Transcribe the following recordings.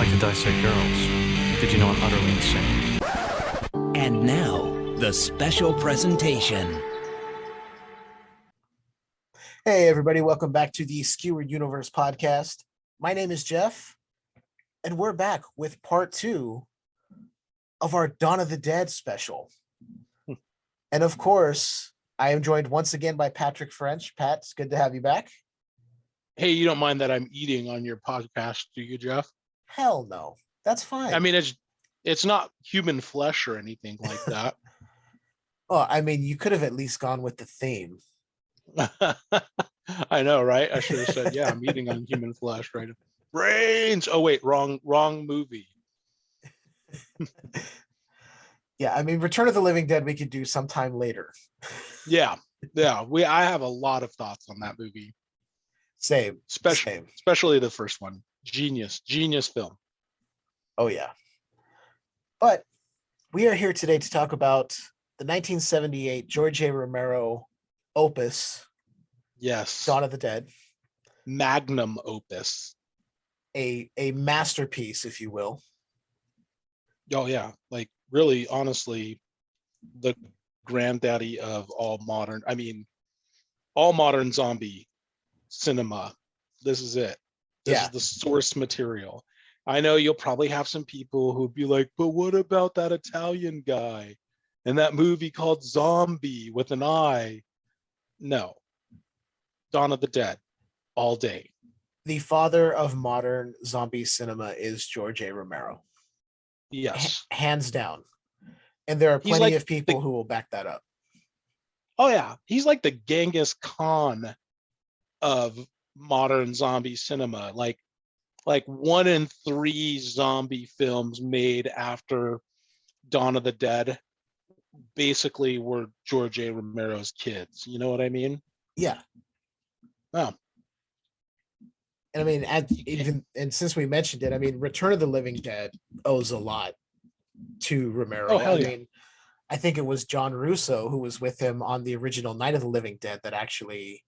like to dissect girls. Did you know I'm utterly insane? And now, the special presentation. Hey, everybody. Welcome back to the Skewered Universe Podcast. My name is Jeff, and we're back with part 2 of our Dawn of the Dead special. And of course, I am joined once again by Patrick French. Pat, it's good to have you back. Hey, you don't mind that I'm eating on your podcast, do you, Jeff? Hell no. That's fine. I mean, it's not human flesh or anything like that. Oh, I mean, you could have at least gone with the theme. I know, right? I should have said, yeah, I'm eating on human flesh, right? Brains. Oh, wait, wrong movie. Yeah, I mean, Return of the Living Dead we could do sometime later. Yeah. I have a lot of thoughts on that movie. Same. Especially the first one. Genius film. Oh, yeah. But we are here today to talk about the 1978 George A. Romero opus. Yes. Dawn of the Dead. Magnum opus. A masterpiece, if you will. Oh, yeah. Like, really, honestly, the granddaddy of all modern zombie cinema. This is it. This is the source material. I know you'll probably have some people who'd be like, but what about that Italian guy and that movie called Zombie with an I? No. Dawn of the Dead, all day. The father of modern zombie cinema is George A. Romero. Yes. Hands down. And there are plenty of people who will back that up. Oh, yeah. He's like the Genghis Khan of modern zombie cinema. Like 1 in 3 zombie films made after Dawn of the Dead basically were George A. Romero's kids. You know what I mean? Yeah. Oh. And I mean, and since we mentioned it, I mean, Return of the Living Dead owes a lot to Romero. Oh, hell yeah. I mean, I think it was John Russo who was with him on the original Night of the Living Dead that actually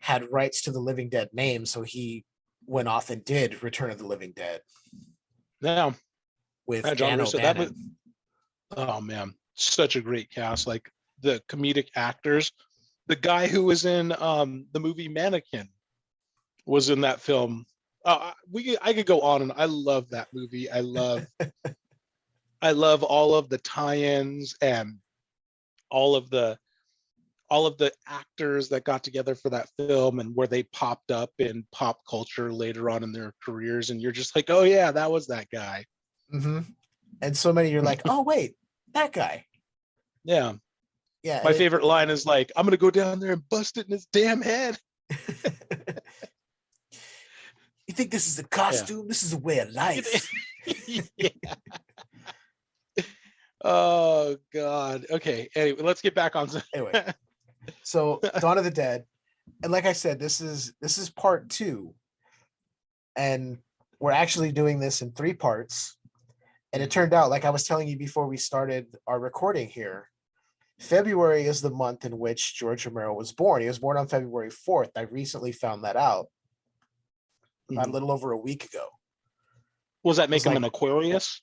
had rights to the Living Dead name, so he went off and did Return of the Living Dead. Yeah. With John Dan Russo, O'Bannon. Oh man, such a great cast. Like the comedic actors. The guy who was in the movie Mannequin was in that film. I could go on, and I love that movie. I love all of the tie-ins and all of the actors that got together for that film and where they popped up in pop culture later on in their careers. And you're just like, oh yeah, that was that guy. Mm-hmm. And so many you're like, oh wait, that guy. Yeah. Yeah. My favorite line is like, I'm going to go down there and bust it in his damn head. You think this is a costume? Yeah. This is a way of life. Yeah. Oh God. Okay. Anyway, let's get back on. Anyway, so Dawn of the Dead, and like I said, this is part 2, and we're actually doing this in 3 parts. And it turned out, like I was telling you before we started our recording here, February is the month in which George Romero was born. He was born on February 4th. I recently found that out about a little over a week ago. Was that make him an Aquarius?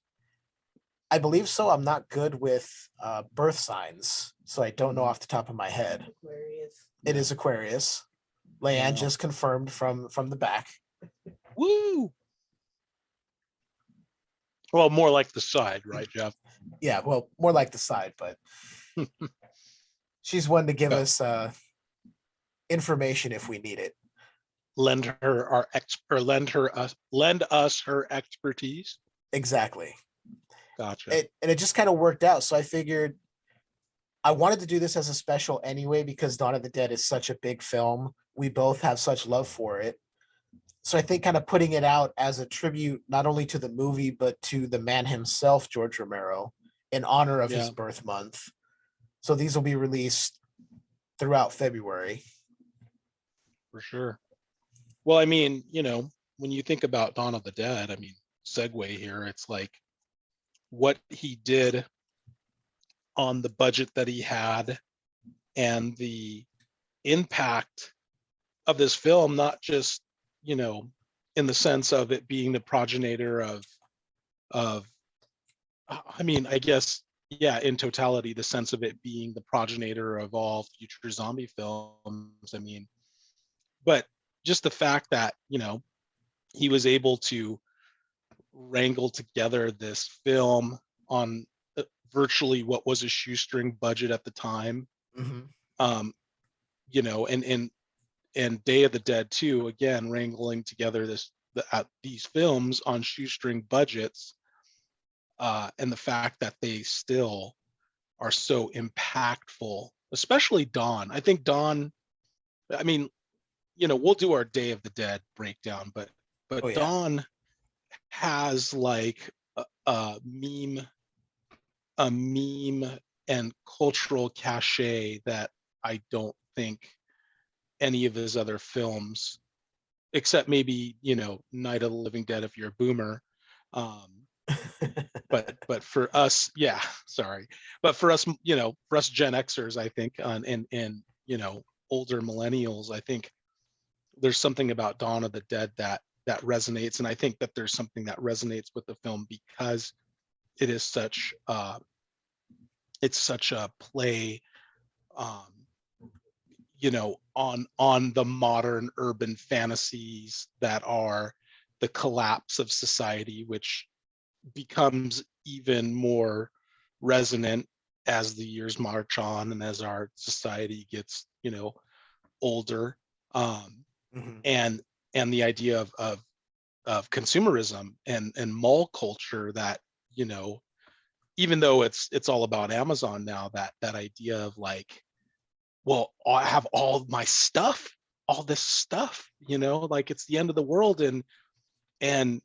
I believe so. I'm not good with birth signs, so I don't know off the top of my head. Aquarius. It is Aquarius. Leanne just confirmed from the back. Woo! Well, more like the side, right, Jeff? Yeah, well, more like the side, but she's one to give us information if we need it. Lend us her expertise. Exactly. Gotcha. And it just kind of worked out. So I figured I wanted to do this as a special anyway, because Dawn of the Dead is such a big film. We both have such love for it. So I think kind of putting it out as a tribute, not only to the movie, but to the man himself, George Romero, in honor of his birth month. So these will be released throughout February. For sure. Well, I mean, when you think about Dawn of the Dead, I mean, segue here, it's like what he did on the budget that he had and the impact of this film, not just, in the sense of it being the progenitor of I mean, I guess, yeah, in totality, the sense of it being the progenitor of all future zombie films. I mean, but just the fact that, you know, he was able to wrangle together this film on virtually what was a shoestring budget at the time. Mm-hmm. You know, and Day of the Dead too, again, wrangling together these films on shoestring budgets, and the fact that they still are so impactful, especially Dawn. I think Dawn, I mean, you know, we'll do our Day of the Dead breakdown, but Oh, yeah. Dawn has like a meme and cultural cachet that I don't think any of his other films, except maybe, you know, Night of the Living Dead if you're a boomer. But for us, yeah, sorry. But for us, you know, for us Gen Xers, I think, and you know, older millennials, I think there's something about Dawn of the Dead that resonates. And I think that there's something that resonates with the film because it is such it's such a play, you know, on the modern urban fantasies that are the collapse of society, which becomes even more resonant as the years march on and as our society gets, you know, older. Mm-hmm. And the idea of consumerism and mall culture that, you know, even though it's all about Amazon now, that idea of like, well, I have all my stuff, all this stuff, you know, like it's the end of the world, and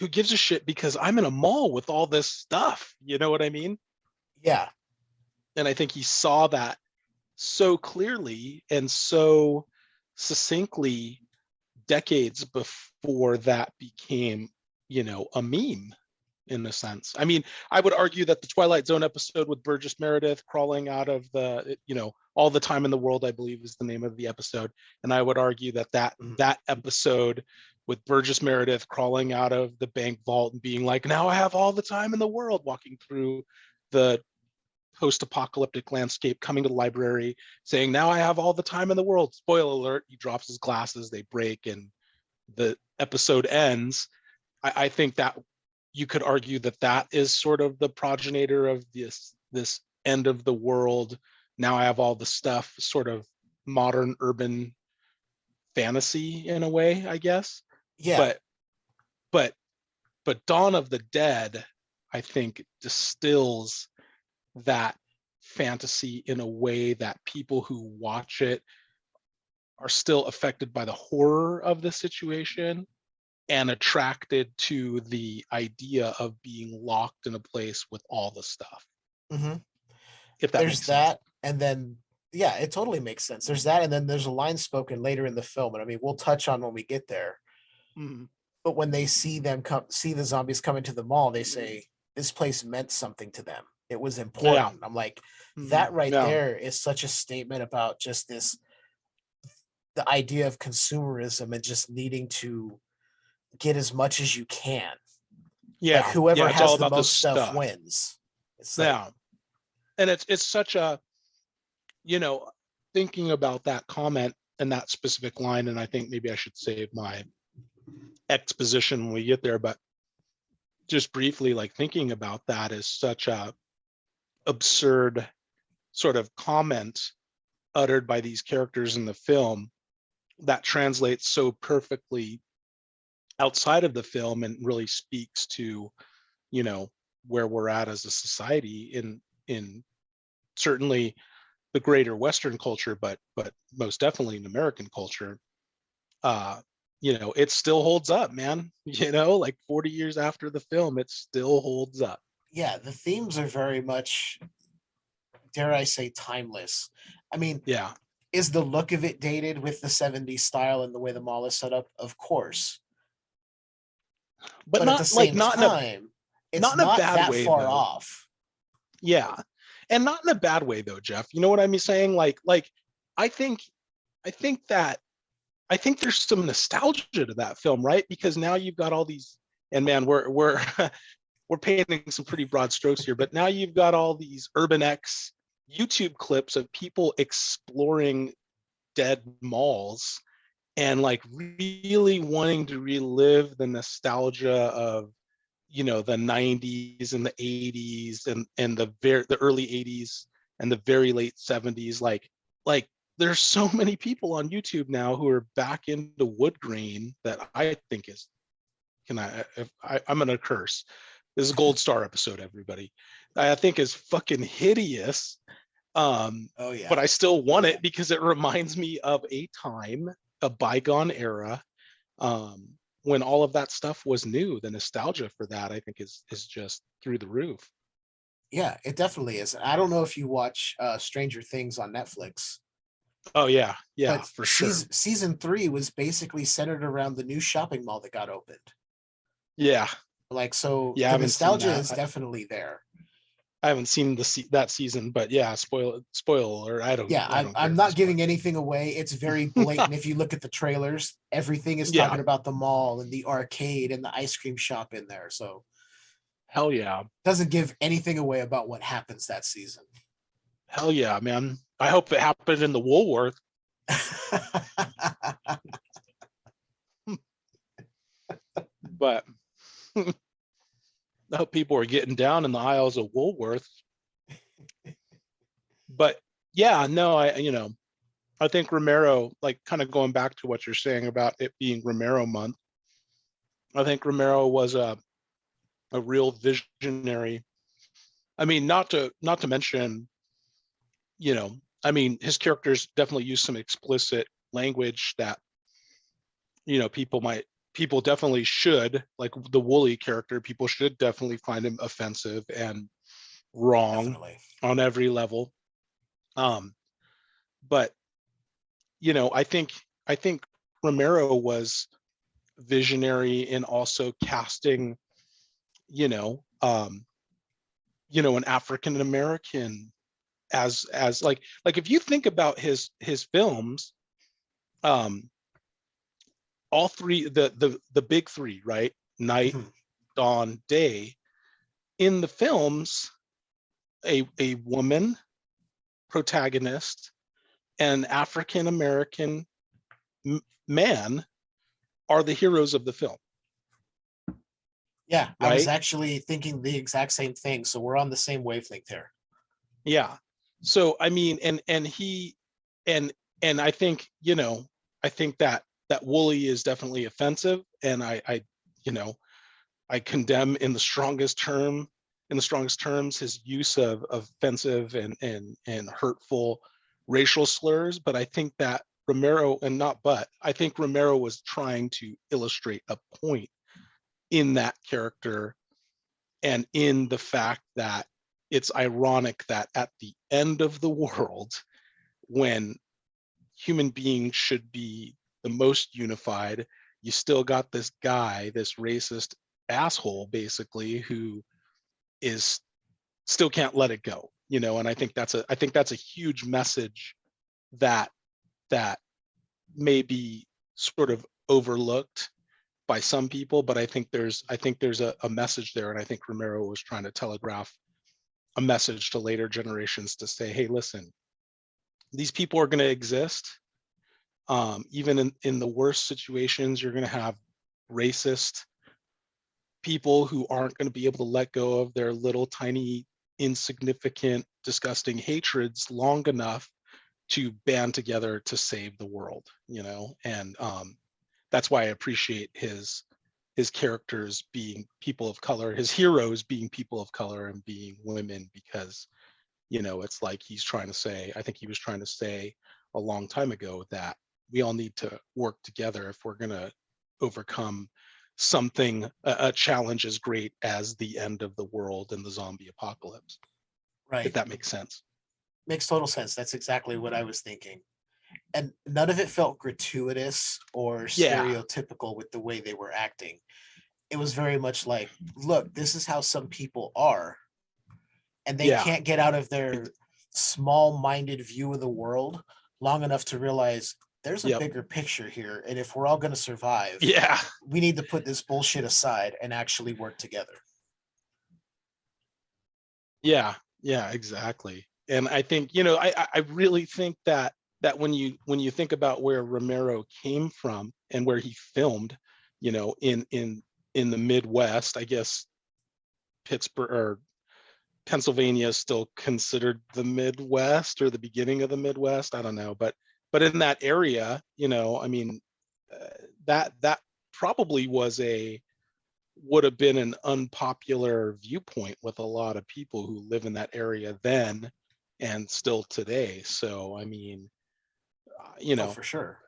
who gives a shit because I'm in a mall with all this stuff, you know what I mean? Yeah. And I think he saw that so clearly and so succinctly decades before that became, you know, a meme in a sense. I mean, I would argue that the Twilight Zone episode with Burgess Meredith crawling out of the, you know, All the Time in the World, I believe is the name of the episode. And I would argue that that episode with Burgess Meredith crawling out of the bank vault and being like, now I have all the time in the world, walking through the post-apocalyptic landscape, coming to the library, saying, now I have all the time in the world. Spoiler alert, he drops his glasses, they break, and the episode ends. I think that you could argue that that is sort of the progenitor of this end of the world, now I have all the stuff, sort of modern urban fantasy in a way, I guess. Yeah. But Dawn of the Dead, I think, distills that fantasy in a way that people who watch it are still affected by the horror of the situation and attracted to the idea of being locked in a place with all the stuff. Mm-hmm. If that There's makes that, sense. and then yeah, it totally makes sense. There's that, and then there's a line spoken later in the film, and I mean, we'll touch on when we get there. Mm-hmm. But when they see the zombies come into the mall, they say this place meant something to them. It was important. Yeah. I'm like, Mm-hmm. that right Yeah. there is such a statement about just the idea of consumerism and just needing to get as much as you can. Yeah. Like whoever it's has all the about most stuff wins. It's like, Yeah. And it's such a, you know, thinking about that comment and that specific line, and I think maybe I should save my exposition when we get there, but just briefly, like thinking about that is such a absurd sort of comment uttered by these characters in the film that translates so perfectly outside of the film and really speaks to, you know, where we're at as a society in certainly the greater Western culture, but most definitely in American culture. You know, it still holds up, man. You know, like 40 years after the film, it still holds up. yeah, the themes are very much, dare I say, timeless. I mean, Yeah. is the look of it dated with the 70s style and the way the mall is set up? Of course. But But at the not like same not time, it's not in a not bad that way, far though. off. Yeah. And not in a bad way though, Jeff. You know what I'm saying? Like I think that I think there's some nostalgia to that film, right? Because now you've got all these, and man, we're we're painting some pretty broad strokes here, but now you've got all these Urban X YouTube clips of people exploring dead malls and like really wanting to relive the nostalgia of, you know, the 90s and the 80s and the early 80s and the very late 70s. Like there's so many people on YouTube now who are back into wood grain that I think is, I'm gonna curse. This is a gold star episode, everybody. I think is fucking hideous. Oh yeah. But I still want it because it reminds me of a time, a bygone era, when all of that stuff was new. The nostalgia for that, I think, is just through the roof. Yeah, it definitely is. I don't know if you watch Stranger Things on Netflix. Oh yeah, but for sure. Season 3 was basically centered around the new shopping mall that got opened. Yeah. Like, so yeah, the nostalgia is definitely there. I haven't seen that season, but yeah, spoiler, or I don't. Yeah, I'm not giving anything away. It's very blatant. If you look at the trailers, everything is talking about the mall and the arcade and the ice cream shop in there. So, hell yeah, doesn't give anything away about what happens that season. Hell yeah, man! I hope it happened in the Woolworth. But I hope people are getting down in the aisles of Woolworth. But yeah, no, I think Romero, like kind of going back to what you're saying about it being Romero month, I think Romero was a real visionary. I mean, not to mention, I mean, his characters definitely use some explicit language that, people definitely should, like the Wooly character, people should definitely find him offensive and wrong on every level. But I think Romero was visionary in also casting, an African American as like if you think about his films, all three, the big three, right? Night, dawn, day. In the films, a woman protagonist, an African American man are the heroes of the film. Yeah, right? I was actually thinking the exact same thing. So we're on the same wavelength there. Yeah. So I mean, and I think, I think that Wooly is definitely offensive, and I condemn in the strongest terms his use of offensive and hurtful racial slurs. But I think that I think Romero was trying to illustrate a point in that character, and in the fact that it's ironic that at the end of the world, when human beings should be the most unified, you still got this guy, this racist asshole, basically, who is still can't let it go, and I think that's a huge message that may be sort of overlooked by some people, but I think there's a message there, and I think Romero was trying to telegraph a message to later generations to say, hey, listen, these people are going to exist. Even in the worst situations, you're going to have racist people who aren't going to be able to let go of their little tiny, insignificant, disgusting hatreds long enough to band together to save the world, and that's why I appreciate his characters being people of color, his heroes being people of color and being women, because, it's like I think he was trying to say a long time ago that we all need to work together if we're going to overcome something, a challenge as great as the end of the world and the zombie apocalypse. Right. If that makes sense. Makes total sense. That's exactly what I was thinking. And none of it felt gratuitous or stereotypical with the way they were acting. It was very much like, look, this is how some people are. And they can't get out of their small-minded view of the world long enough to realize there's a Yep. bigger picture here, and if we're all going to survive, Yeah. we need to put this bullshit aside and actually work together. Yeah. Yeah, exactly. And I think, I really think that when you think about where Romero came from and where he filmed, in the Midwest, I guess Pittsburgh or Pennsylvania is still considered the Midwest or the beginning of the Midwest. I don't know, but in that area, I mean, that probably would have been an unpopular viewpoint with a lot of people who live in that area then and still today. So, I mean, Oh, for sure.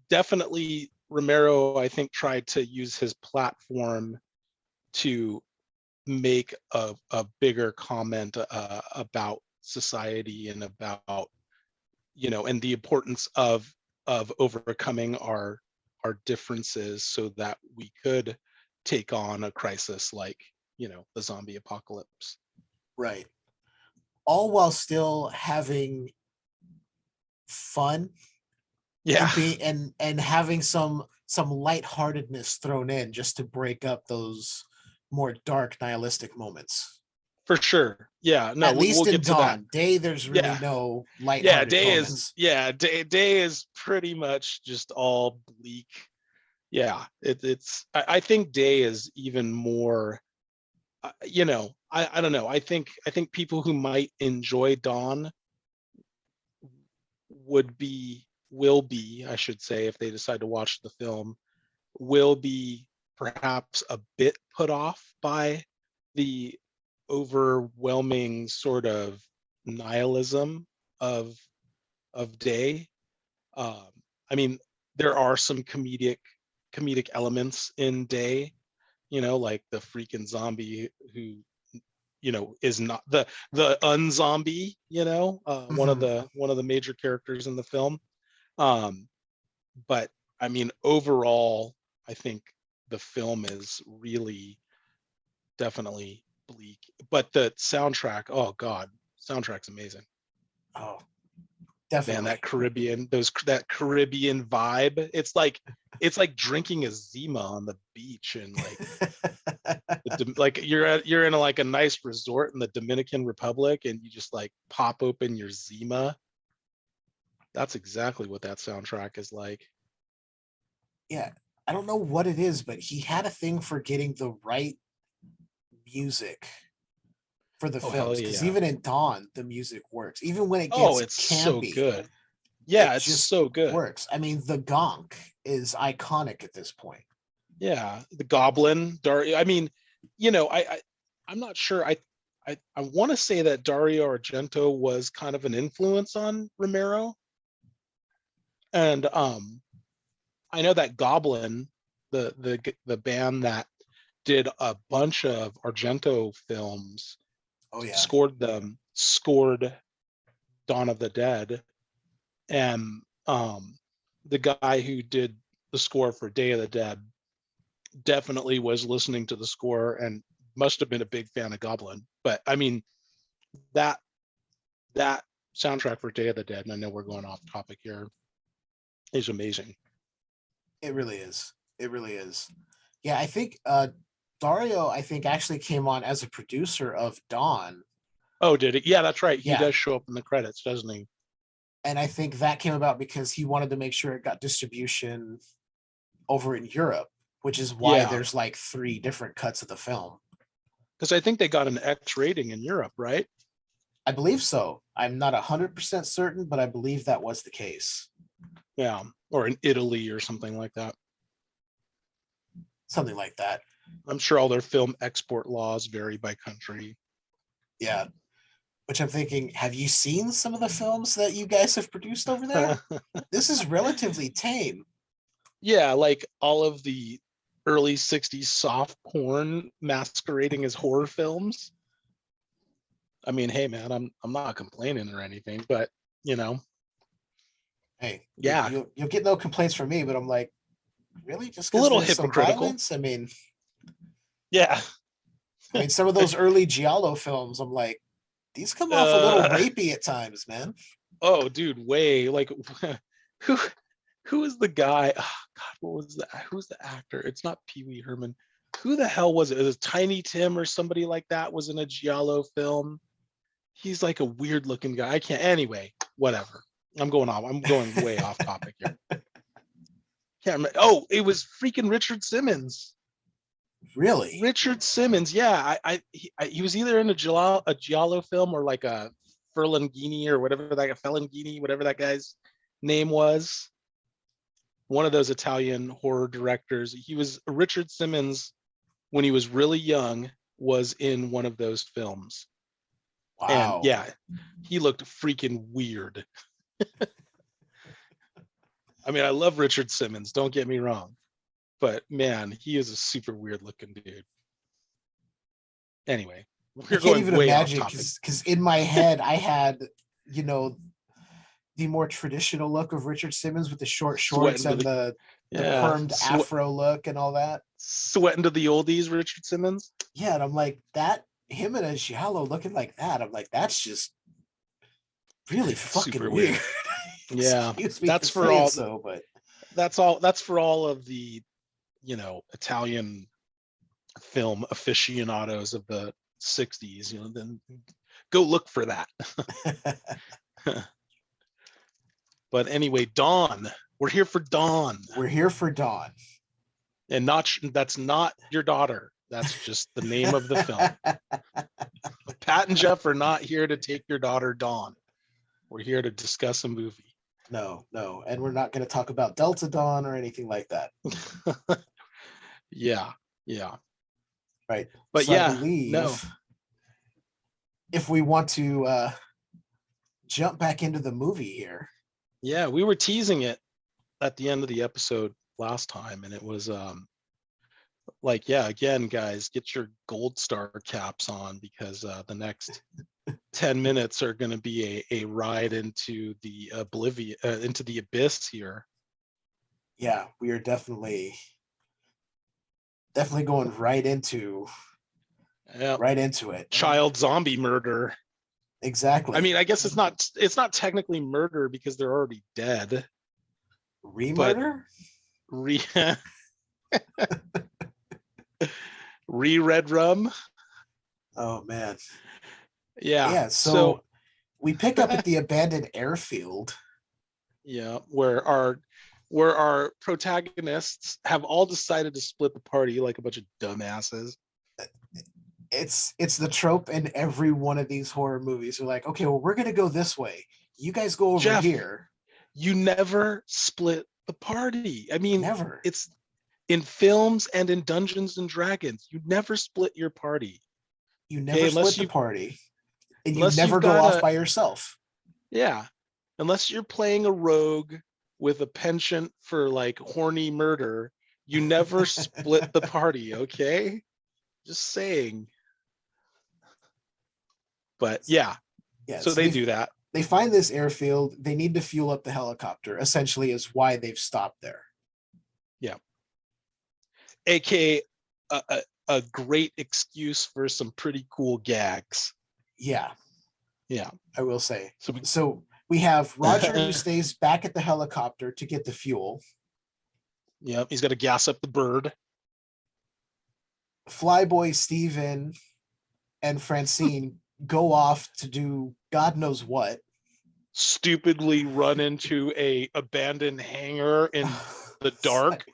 definitely Romero, I think, tried to use his platform to make a bigger comment about society and about, and the importance of overcoming our differences so that we could take on a crisis like, the zombie apocalypse. Right. All while still having fun Yeah, and having some lightheartedness thrown in just to break up those more dark nihilistic moments. for sure. Yeah, no, At least we'll in get to that. Dawn. Day, there's really Yeah. no Yeah, lighthearted day moments. day is pretty much just all bleak. Yeah, I think day is even more, I don't know. I think people who might enjoy Dawn will be, I should say, if they decide to watch the film, will be perhaps a bit put off by the overwhelming sort of nihilism of day. I mean, there are some comedic elements in day, like the freaking zombie who, is not the unzombie, one of the major characters in the film. But I mean, overall, I think the film is really definitely bleak. But the soundtrack, oh God, soundtrack's amazing. Oh, Man, definitely. that Caribbean vibe. It's like drinking a Zima on the beach and like you're in like a nice resort in the Dominican Republic and you just like pop open your Zima. That's exactly what that soundtrack is like. Yeah, I don't know what it is, but he had a thing for getting the right music for the Oh hell films, because yeah. even in Dawn, the music works. Even when it gets Oh, it's campy, so good. Yeah, it it's just so good. works. I mean, the gonk is iconic at this point. Yeah, the Goblin, I mean, I'm not sure. I want to say that Dario Argento was kind of an influence on Romero, and I know that Goblin, the band that did a bunch of Argento films, Oh yeah, scored Dawn of the Dead, and the guy who did the score for Day of the Dead definitely was listening to the score and must have been a big fan of Goblin. But I mean, that soundtrack for Day of the Dead, and I know we're going off topic here, is amazing. it really is. It really is. Yeah, I think Dario, I think, actually came on as a producer of Dawn. Oh, did it? Yeah, that's right. He Yeah. does show up in the credits, doesn't he? And I think that came about because he wanted to make sure it got distribution over in Europe, which is why there's like 3 different cuts of the film. Because I think they got an X rating in Europe, right? I believe so. I'm not 100% certain, but I believe that was the case. Yeah, or in Italy or something like that. Something like that. I'm sure all their film export laws vary by country. Yeah. Which I'm thinking, have you seen some of the films that you guys have produced over there? This is relatively tame. Yeah, like all of the early 60s soft porn masquerading as horror films. I mean, hey man, I'm not complaining or anything, but Hey, yeah, you'll get no complaints from me, but I'm like, really? Just a little there's some hypocritical. violence? I mean, yeah. I mean, some of those early Giallo films, I'm like, these come off a little rapey at times, man. Oh, dude, way like who who is the guy? Oh, God, who's the actor? It's not Pee Wee Herman. Who the hell was it? It was Tiny Tim or somebody like that was in a Giallo film. He's like a weird looking guy. I can't. Anyway, whatever. I'm going way off topic here. Can't remember. Oh, it was freaking Richard Simmons. Really? Richard Simmons. Yeah, he was either in a Giallo film or like a Ferlingini or whatever that guy's name was. One of those Italian horror directors. He was Richard Simmons when he was really young, was in one of those films. Wow. And yeah, he looked freaking weird. I mean, I love Richard Simmons, don't get me wrong, but man, he is a super weird looking dude. Anyway, I can't even imagine, because in my head I had, the more traditional look of Richard Simmons with the short shorts and the permed afro look and all that. Sweating to the oldies, Richard Simmons. Yeah, and I'm like, him in a giallo looking like that. I'm like, that's just really fucking super weird. Yeah, that's for all. So, but that's for all of the, Italian film aficionados of the 60s. Then go look for that. But anyway, Dawn. We're here for Dawn. We're here for Dawn. And that's not your daughter. That's just the name of the film. Pat and Jeff are not here to take your daughter Dawn. We're here to discuss a movie. No. And we're not going to talk about Delta Dawn or anything like that. Yeah. Right. But so yeah, I believe no. If we want to jump back into the movie here. Yeah, we were teasing it at the end of the episode last time, and it was again, guys, get your gold star caps on, because the next 10 minutes are going to be a ride into the into the abyss here. Yeah, we are definitely going right into it. Child zombie murder. Exactly. I mean, I guess it's not technically murder because they're already dead. Re-murder? Re-red rum. Oh man. Yeah. So we pick up at the abandoned airfield. Yeah, where our protagonists have all decided to split the party like a bunch of dumbasses. It's the trope in every one of these horror movies. They're like, okay, well, we're gonna go this way. You guys go over Jeff, here. You never split the party. I mean, never. It's in films and in Dungeons and Dragons. You never split your party. You never split the party. And you never go off by yourself. Yeah. Unless you're playing a rogue with a penchant for like horny murder, you never split the party, okay? Just saying. But yeah. So they do that. They find this airfield. They need to fuel up the helicopter, essentially, is why they've stopped there. Yeah. AKA a great excuse for some pretty cool gags. Yeah. I will say. So we have Roger who stays back at the helicopter to get the fuel. Yeah, he's got to gas up the bird. Flyboy Steven and Francine go off to do God knows what. Stupidly run into a abandoned hangar in the dark.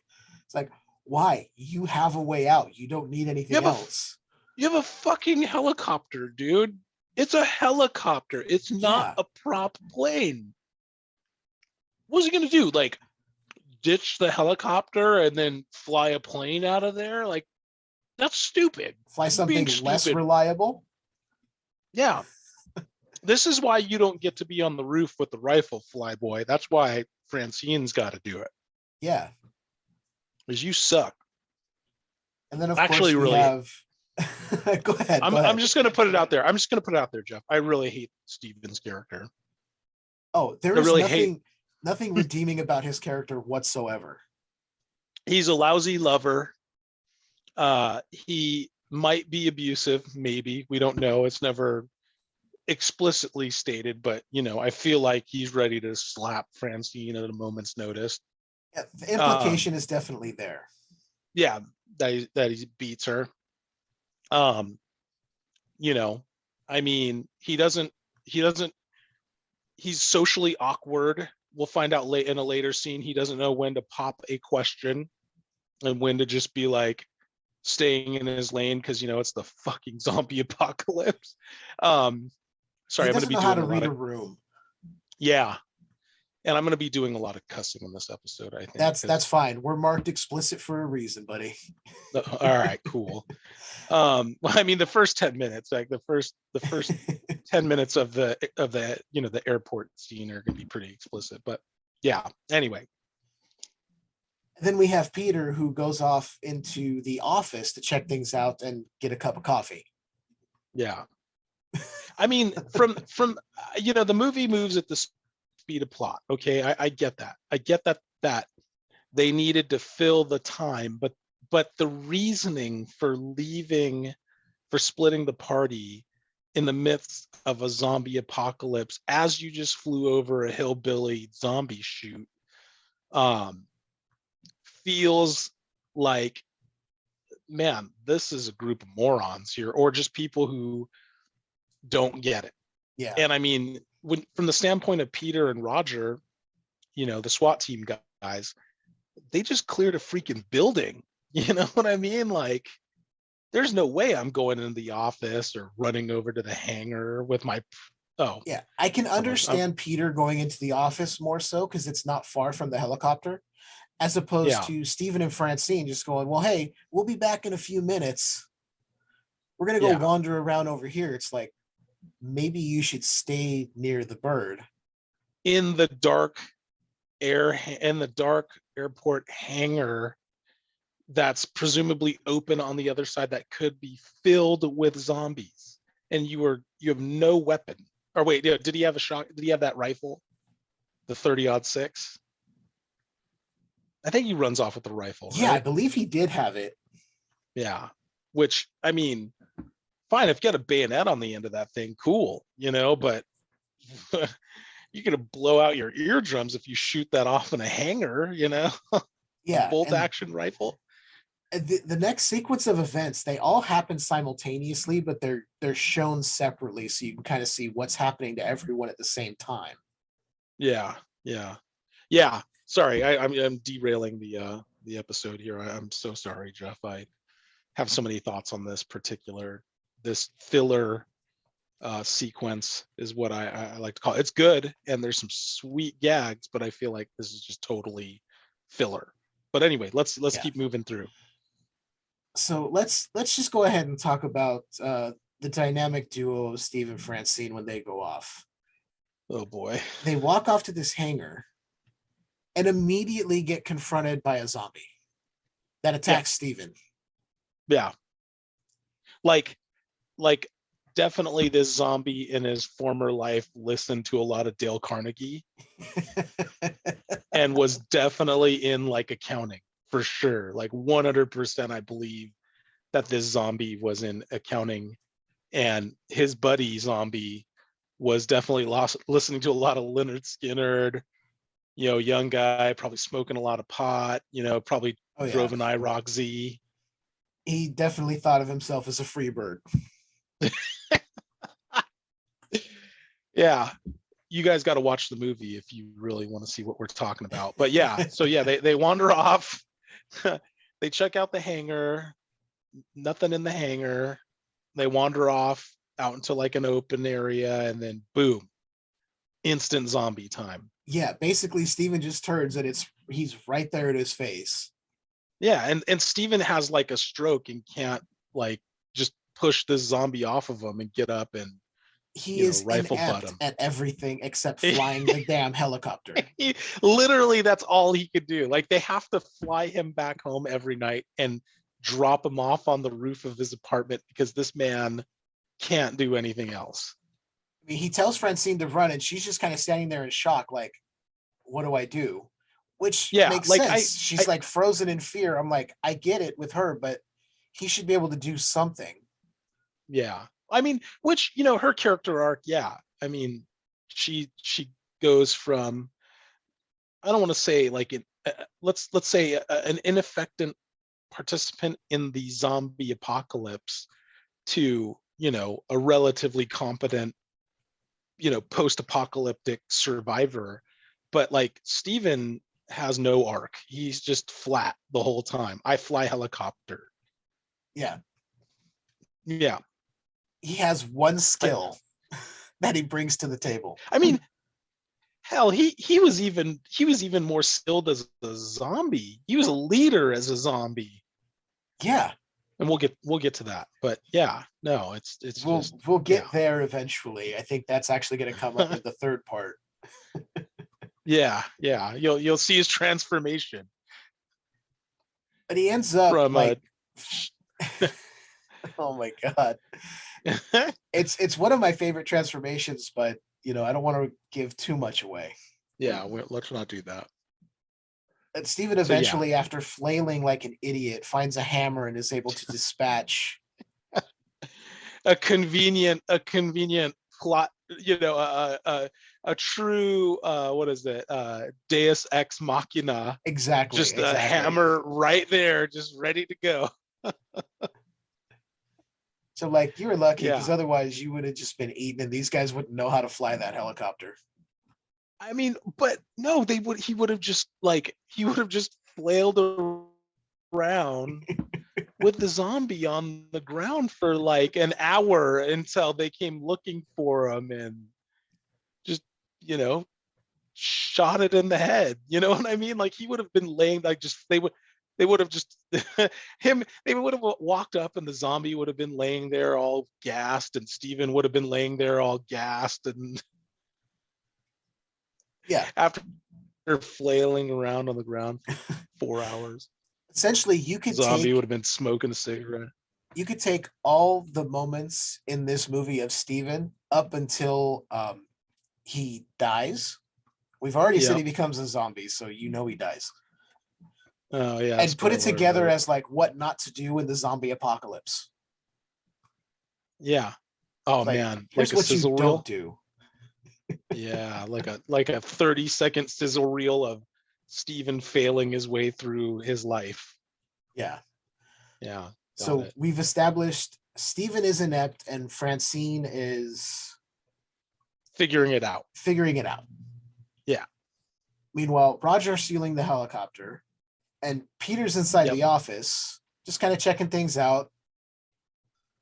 It's like, why? You have a way out. You don't need anything else. You have a fucking helicopter, dude. It's a helicopter. It's not a prop plane. What's he gonna do? Like, ditch the helicopter and then fly a plane out of there? Like, that's stupid. Fly something less reliable? Yeah. This is why you don't get to be on the roof with the rifle, Flyboy. That's why Francine's got to do it. Yeah. Because you suck. And then, of course, we have... Go ahead. I'm just going to put it out there. Jeff. I really hate Steven's character. Oh, there is nothing redeeming about his character whatsoever. He's a lousy lover. He might be abusive, maybe. We don't know. It's never explicitly stated, but I feel like he's ready to slap Francine at a moment's notice. Yeah, the implication is definitely there. Yeah, that he beats her. You know, I mean, he's socially awkward. We'll find out late in a later scene. He doesn't know when to pop a question and when to just be like staying in his lane because it's the fucking zombie apocalypse. Sorry, He I'm going to doesn't be know how doing to read a room. Yeah, and I'm going to be doing a lot of cussing in this episode. I think that's fine. We're marked explicit for a reason, buddy. All right, cool. I mean, the first 10 minutes, like the first 10 minutes of the the airport scene are going to be pretty explicit. But yeah, anyway. Then we have Peter, who goes off into the office to check things out and get a cup of coffee. Yeah. I mean, from the movie moves at the speed of plot. Okay, I get that. I get that they needed to fill the time, but the reasoning for splitting the party in the midst of a zombie apocalypse as you just flew over a hillbilly zombie shoot feels like, man, this is a group of morons here, or just people who don't get it. Yeah. And I mean, from the standpoint of Peter and Roger, the SWAT team guys, they just cleared a freaking building. You know what I mean? Like, there's no way I'm going into the office or running over to the hangar with my. Oh, yeah. I can understand Peter going into the office more so because it's not far from the helicopter, as opposed to Stephen and Francine just going, well, hey, we'll be back in a few minutes. We're going to go wander around over here. It's like, maybe you should stay near the bird. In the dark airport hangar that's presumably open on the other side that could be filled with zombies, and you have no weapon. Or wait, did he have a shot? Did he have that rifle, the 30-06? I think he runs off with the rifle. Yeah, right? I believe he did have it. Yeah, which, I mean, fine, if you got a bayonet on the end of that thing, cool, but you're gonna blow out your eardrums if you shoot that off in a hangar, Yeah, a bolt action rifle. The next sequence of events, they all happen simultaneously, but they're shown separately, so you can kind of see what's happening to everyone at the same time. Yeah. Sorry, I'm derailing the episode here. I'm so sorry, Jeff. I have so many thoughts on this filler sequence is what I like to call it. It's good, and there's some sweet gags, but I feel like this is just totally filler. But anyway, let's keep moving through. So let's just go ahead and talk about the dynamic duo of Steve and Francine when they go off. Oh boy. They walk off to this hangar and immediately get confronted by a zombie that attacks Steven. Yeah. Like definitely this zombie in his former life listened to a lot of Dale Carnegie and was definitely in like accounting for sure. Like 100% I believe that this zombie was in accounting, and his buddy zombie was definitely listening to a lot of Leonard Skinner, young guy, probably smoking a lot of pot, probably drove an IROC Z. He definitely thought of himself as a free bird. Yeah, you guys got to watch the movie if you really want to see what we're talking about. But yeah, so yeah, they wander off. They check out the hangar. Nothing in the hangar. They wander off out into like an open area, and then boom, instant zombie time. Yeah, basically Steven just turns and he's right there at his face. Yeah, and Steven has like a stroke and can't like just push this zombie off of him and get up and he is rifle inept butt him at everything except flying the damn helicopter. Literally, that's all he could do. Like, they have to fly him back home every night and drop him off on the roof of his apartment because this man can't do anything else. I mean, he tells Francine to run, and she's just kind of standing there in shock, like, what do I do? Which makes sense. She's like frozen in fear. I'm like, I get it with her, but he should be able to do something. Yeah. I mean, which, her character arc, yeah. I mean, she goes from, I don't want to say like let's say an ineffective participant in the zombie apocalypse to, a relatively competent, post-apocalyptic survivor. But like Steven has no arc. He's just flat the whole time. I fly helicopter. Yeah. Yeah. He has one skill that he brings to the table. I mean, hell, he was even more skilled as a zombie. He was a leader as a zombie. Yeah. And we'll get to that. But yeah, no, it's we'll get there eventually. I think that's actually going to come up in the third part. Yeah. You'll see his transformation. But he ends up from like oh my god. It's one of my favorite transformations, but I don't want to give too much away. Yeah, let's not do that. And Steven eventually, after flailing like an idiot, finds a hammer and is able to dispatch a convenient plot, a true what is it? Deus ex machina. Exactly. Just a hammer right there, just ready to go. So like you were lucky because otherwise you would have just been eaten and these guys wouldn't know how to fly that helicopter. I mean, but no, he would have just flailed around with the zombie on the ground for like an hour until they came looking for him and just, shot it in the head. You know what I mean? Like he would have been laying like just they would have just they would have walked up and the zombie would have been laying there all gassed and Steven would have been laying there all gassed and after flailing around on the ground for 4 hours. Essentially, you could zombie would have been smoking a cigarette. You could take all the moments in this movie of Steven up until he dies. We've already said he becomes a zombie, so he dies. Oh yeah. And put it together as like what not to do in the zombie apocalypse. Yeah. Oh man. Here's like what you don't do. Yeah, like a 30-second sizzle reel of Steven failing his way through his life. Yeah. So we've established Steven is inept and Francine is figuring it out. Yeah. Meanwhile, Roger's stealing the helicopter and Peter's inside the office, just kind of checking things out,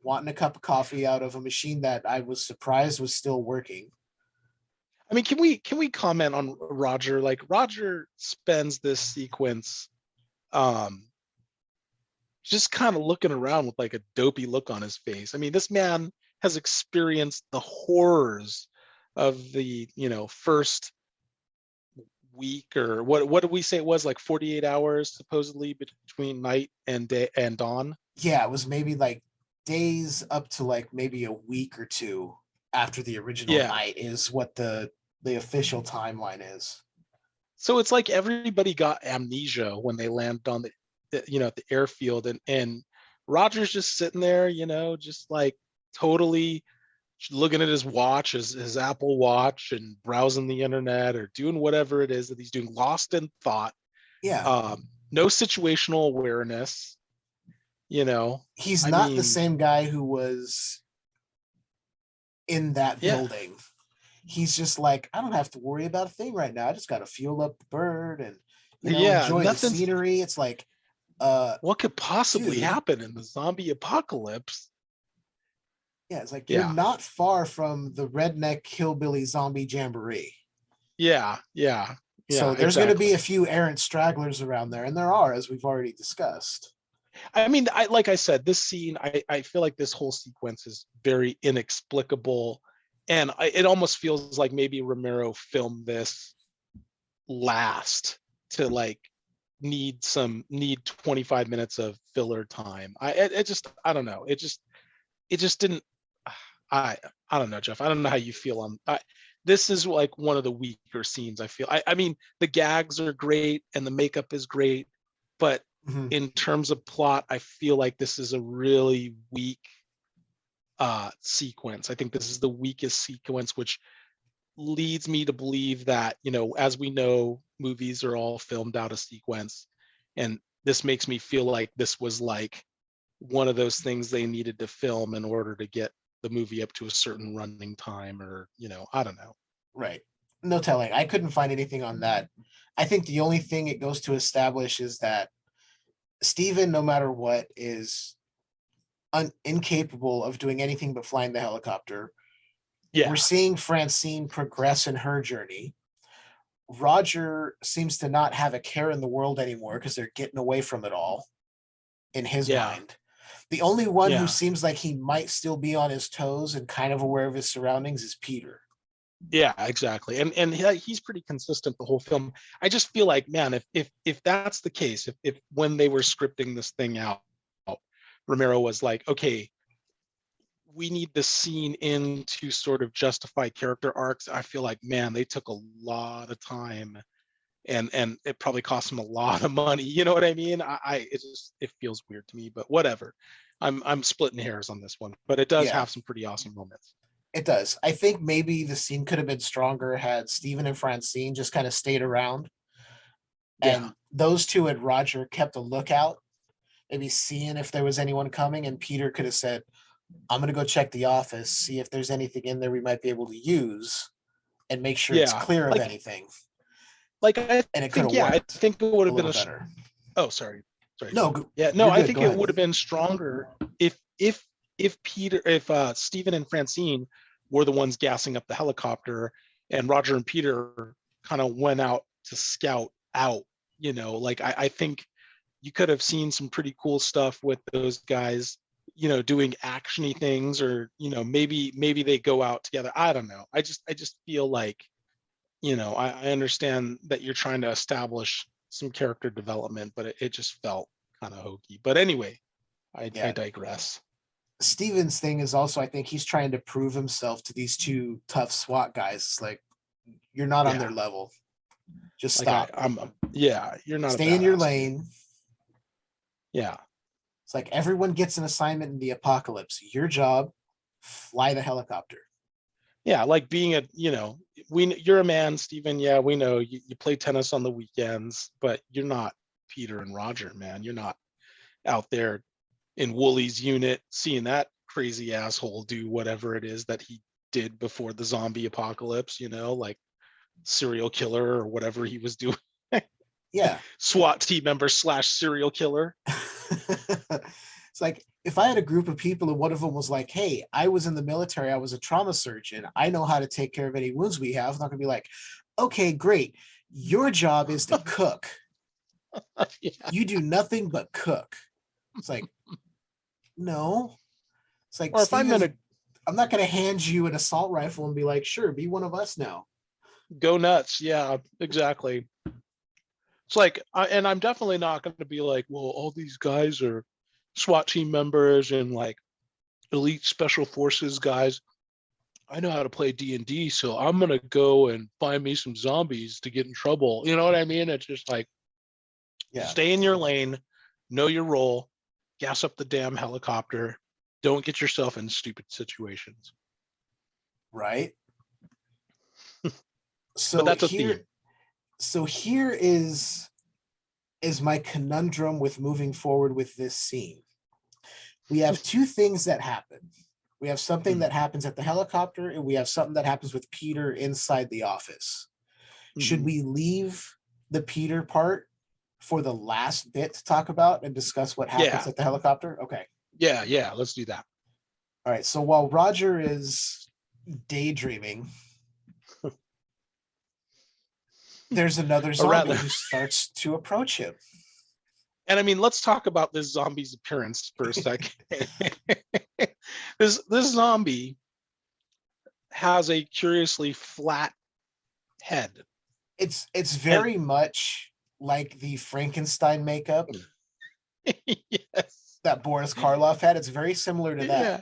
wanting a cup of coffee out of a machine that I was surprised was still working. I mean, can we comment on Roger? Like Roger spends this sequence just kind of looking around with like a dopey look on his face. I mean, this man has experienced the horrors of the, first week or what did we say it was, like 48 hours supposedly between night and day and dawn. Yeah, it was maybe like days up to like maybe a week or two after the original night is what the official timeline is. So it's like everybody got amnesia when they landed on the at the airfield and Roger's just sitting there, just like totally looking at his watch, his Apple Watch and browsing the internet or doing whatever it is that he's doing, lost in thought. Yeah. No situational awareness. He's not the same guy who was in that building. He's just like, I don't have to worry about a thing right now. I just got to fuel up the bird and enjoy the scenery. It's like, what could possibly happen in the zombie apocalypse? Yeah, it's like you're not far from the redneck hillbilly zombie jamboree. Yeah. So there's going to be a few errant stragglers around there, and there are, as we've already discussed. I mean, like I said, this scene, I feel like this whole sequence is very inexplicable. And it almost feels like maybe Romero filmed this last to like need 25 minutes of filler time. I don't know. It just didn't. I don't know, Jeff. I don't know how you feel on. This is like one of the weaker scenes. I feel. I mean, the gags are great and the makeup is great, but in terms of plot, I feel like this is a really weak sequence. I think this is the weakest sequence, which leads me to believe that, as we know, movies are all filmed out of sequence, and this makes me feel like this was like one of those things they needed to film in order to get the movie up to a certain running time, or I don't know. Right. No telling. I couldn't find anything on that. I think the only thing it goes to establish is that Steven, no matter what, is incapable of doing anything but flying the helicopter. Yeah. We're seeing Francine progress in her journey. Roger seems to not have a care in the world anymore because they're getting away from it all in his mind. The only one who seems like he might still be on his toes and kind of aware of his surroundings is Peter. Yeah, exactly. And he's pretty consistent the whole film. I just feel like, man, if that's the case, if when they were scripting this thing out, Romero was like, okay, we need the scene in to sort of justify character arcs. I feel like, man, they took a lot of time, and it probably cost them a lot of money. You know what I mean? It feels weird to me, but whatever. I'm splitting hairs on this one, but it does have some pretty awesome moments. It does. I think maybe the scene could have been stronger had Steven and Francine just kind of stayed around. And those two and Roger kept a lookout, maybe seeing if there was anyone coming. And Peter could have said, I'm going to go check the office, see if there's anything in there we might be able to use, and make sure it's clear of anything. Like, and it could have worked. I think it would have been better. Oh, sorry. No. I think it would have been stronger if Steven and Francine were the ones gassing up the helicopter, and Roger and Peter kind of went out to scout out. I think you could have seen some pretty cool stuff with those guys, doing actiony things, or maybe they go out together. I don't know. I just feel like, I understand that you're trying to establish some character development, but it just felt kind of hokey. But anyway, I digress. Steven's thing is also, I think he's trying to prove himself to these two tough SWAT guys. It's like, you're not on their level. Just stop. You're not. Stay in your lane. Yeah. It's like everyone gets an assignment in the apocalypse. Your job, fly the helicopter. Yeah, like being you're a man, Steven. Yeah, we know you play tennis on the weekends, but you're not Peter and Roger, man. You're not out there in Wooly's unit seeing that crazy asshole do whatever it is that he did before the zombie apocalypse, like serial killer or whatever he was doing. Yeah. SWAT team member / serial killer. It's like, if I had a group of people and one of them was like, hey, I was in the military, I was a trauma surgeon, I know how to take care of any wounds we have. I'm not gonna be like, okay, great, your job is to cook. You do nothing but cook. It's like, no. It's like, or if I'm not gonna hand you an assault rifle and be like, sure, be one of us now. Go nuts. Yeah, exactly. It's like, and I'm definitely not going to be like, well, all these guys are SWAT team members and like elite special forces guys. I know how to play D&D, so I'm going to go and find me some zombies to get in trouble. You know what I mean? It's just like, stay in your lane, know your role, gas up the damn helicopter. Don't get yourself in stupid situations. Right. But that's a theme. So here is my conundrum with moving forward with this scene. We have two things that happen. We have something that happens at the helicopter, and we have something that happens with Peter inside the office. Should we leave the Peter part for the last bit to talk about and discuss what happens at the helicopter? Okay. Yeah, let's do that. All right. So while Roger is daydreaming, there's another zombie who starts to approach him. And I mean, let's talk about this zombie's appearance for a second. This zombie has a curiously flat head. It's very much like the Frankenstein makeup that Boris Karloff had. It's very similar to that. Yeah.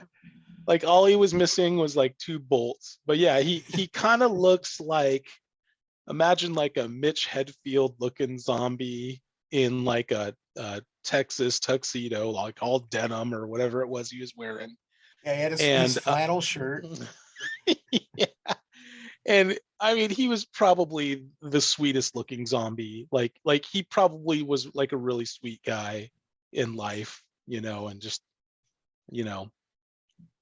Like all he was missing was like 2 bolts. But yeah, he kind of looks like, imagine like a Mitch Hedfield looking zombie in like a Texas tuxedo, like all denim or whatever it was he was wearing. Yeah, he had his flannel shirt. Yeah. And I mean, he was probably the sweetest looking zombie. Like he probably was like a really sweet guy in life, and just, you know,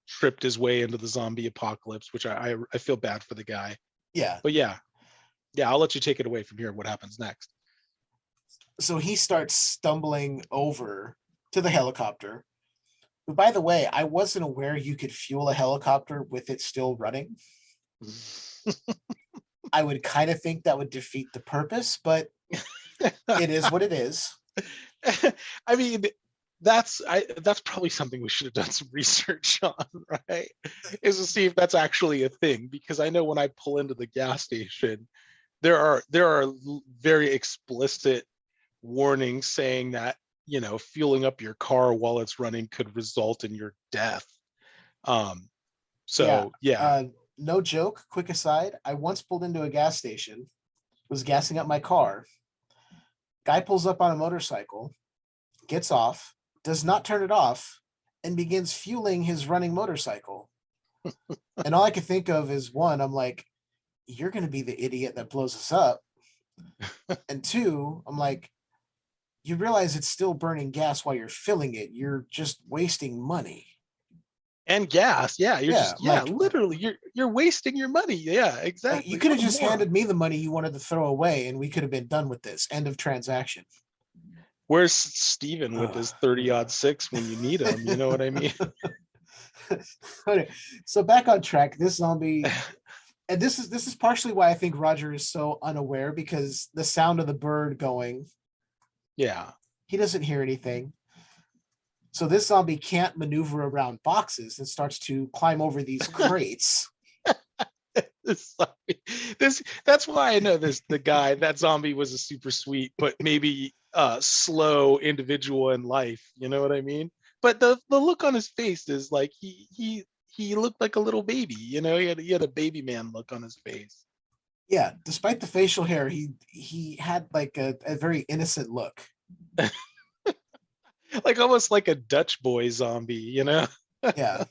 tripped his way into the zombie apocalypse, which I feel bad for the guy. Yeah. But yeah, I'll let you take it away from here. What happens next? So he starts stumbling over to the helicopter. But by the way, I wasn't aware you could fuel a helicopter with it still running. I would kind of think that would defeat the purpose, but it is what it is. I mean, that's probably something we should have done some research on, right? Is to see if that's actually a thing, because I know when I pull into the gas station, there are very explicit warnings saying that, fueling up your car while it's running could result in your death. No joke, quick aside, I once pulled into a gas station, was gassing up my car. Guy pulls up on a motorcycle, gets off, does not turn it off, and begins fueling his running motorcycle. And all I could think of is, one, I'm like, you're going to be the idiot that blows us up. And two, I'm like, you realize it's still burning gas while you're filling it. You're just wasting money. And gas. Yeah. Literally you're wasting your money. Yeah, exactly. Like, you could have just handed me the money you wanted to throw away and we could have been done with this. End of transaction. Where's Steven with his 30-06 when you need him? You know what I mean? Okay. So back on track, this zombie, and this is partially why I think Roger is so unaware, because the sound of the bird going, yeah, he doesn't hear anything. So this zombie can't maneuver around boxes and starts to climb over these crates. That's why I know that zombie was a super sweet, but maybe slow individual in life. You know what I mean? But the look on his face is like he looked like a little baby. He had a baby man look on his face. Yeah, despite the facial hair, he had like a very innocent look. Like almost like a Dutch boy zombie, Yeah.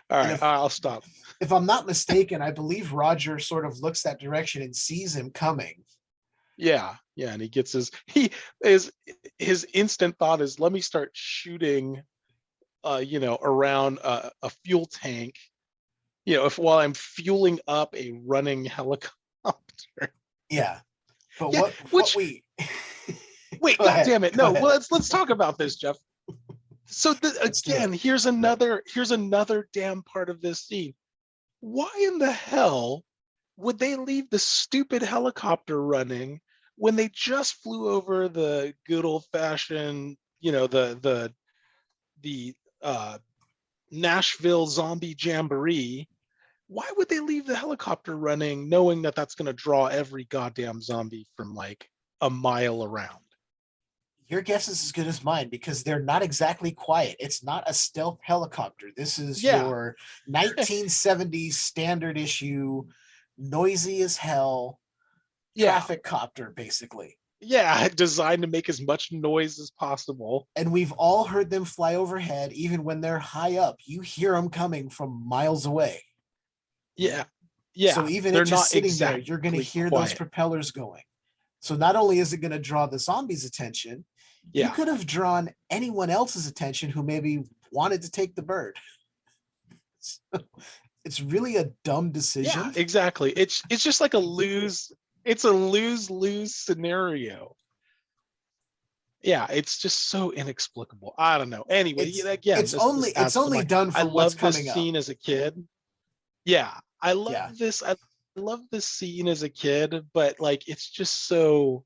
All right, I'll stop. If I'm not mistaken, I believe Roger sort of looks that direction and sees him coming. Yeah, and he gets his instant thought is, let me start shooting, around a fuel tank, while I'm fueling up a running helicopter. Yeah, but yeah, wait, God damn it! No, well, let's talk about this, Jeff. So again, here's another damn part of this scene. Why in the hell would they leave the stupid helicopter running when they just flew over the good old fashioned, the Nashville zombie jamboree? Why would they leave the helicopter running knowing that that's going to draw every goddamn zombie from like a mile around? Your guess is as good as mine, because they're not exactly quiet. It's not a stealth helicopter. This is your 1970s standard issue, noisy as hell, traffic copter, basically. Yeah, designed to make as much noise as possible. And we've all heard them fly overhead. Even when they're high up, you hear them coming from miles away. Yeah. So even if just sitting there, you're going to hear those propellers going. So not only is it going to draw the zombies' attention, you could have drawn anyone else's attention who maybe wanted to take the bird. It's really a dumb decision. Yeah, exactly. It's just like a lose scenario. Yeah, it's just so inexplicable. I don't know. Anyway, it's only done for what's coming up. I love this scene as a kid. Yeah, I love this. I love this scene as a kid, but like it's just so.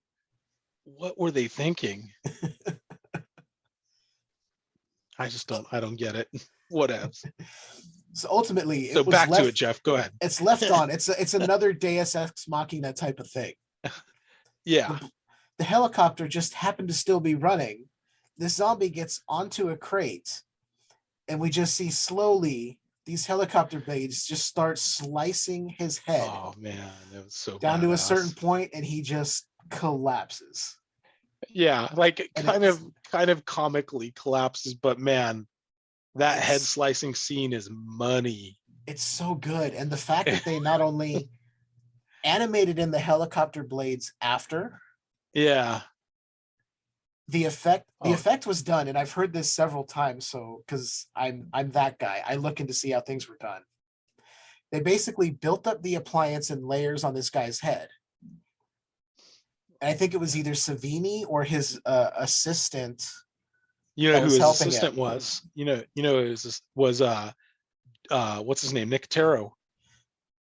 What were they thinking? I don't get it. What else? So ultimately, to it, Jeff. Go ahead. It's left on. It's another Deus Ex Machina type of thing. Yeah. The helicopter just happened to still be running. This zombie gets onto a crate, and we just see slowly these helicopter blades just start slicing his head. Oh man, that was so down to a certain point, and he just collapses. Yeah, like kind of comically collapses, but man, that head slicing scene is money. It's so good. And the fact that they not only animated in the helicopter blades after, Yeah. the effect was done, and I've heard this several times, so because I'm that guy, I look in to see how things were done. They basically built up the appliance in layers on this guy's head. And I think it was either Savini or his assistant. You know that who was his helping assistant him. was? Was what's his name? Nicotero.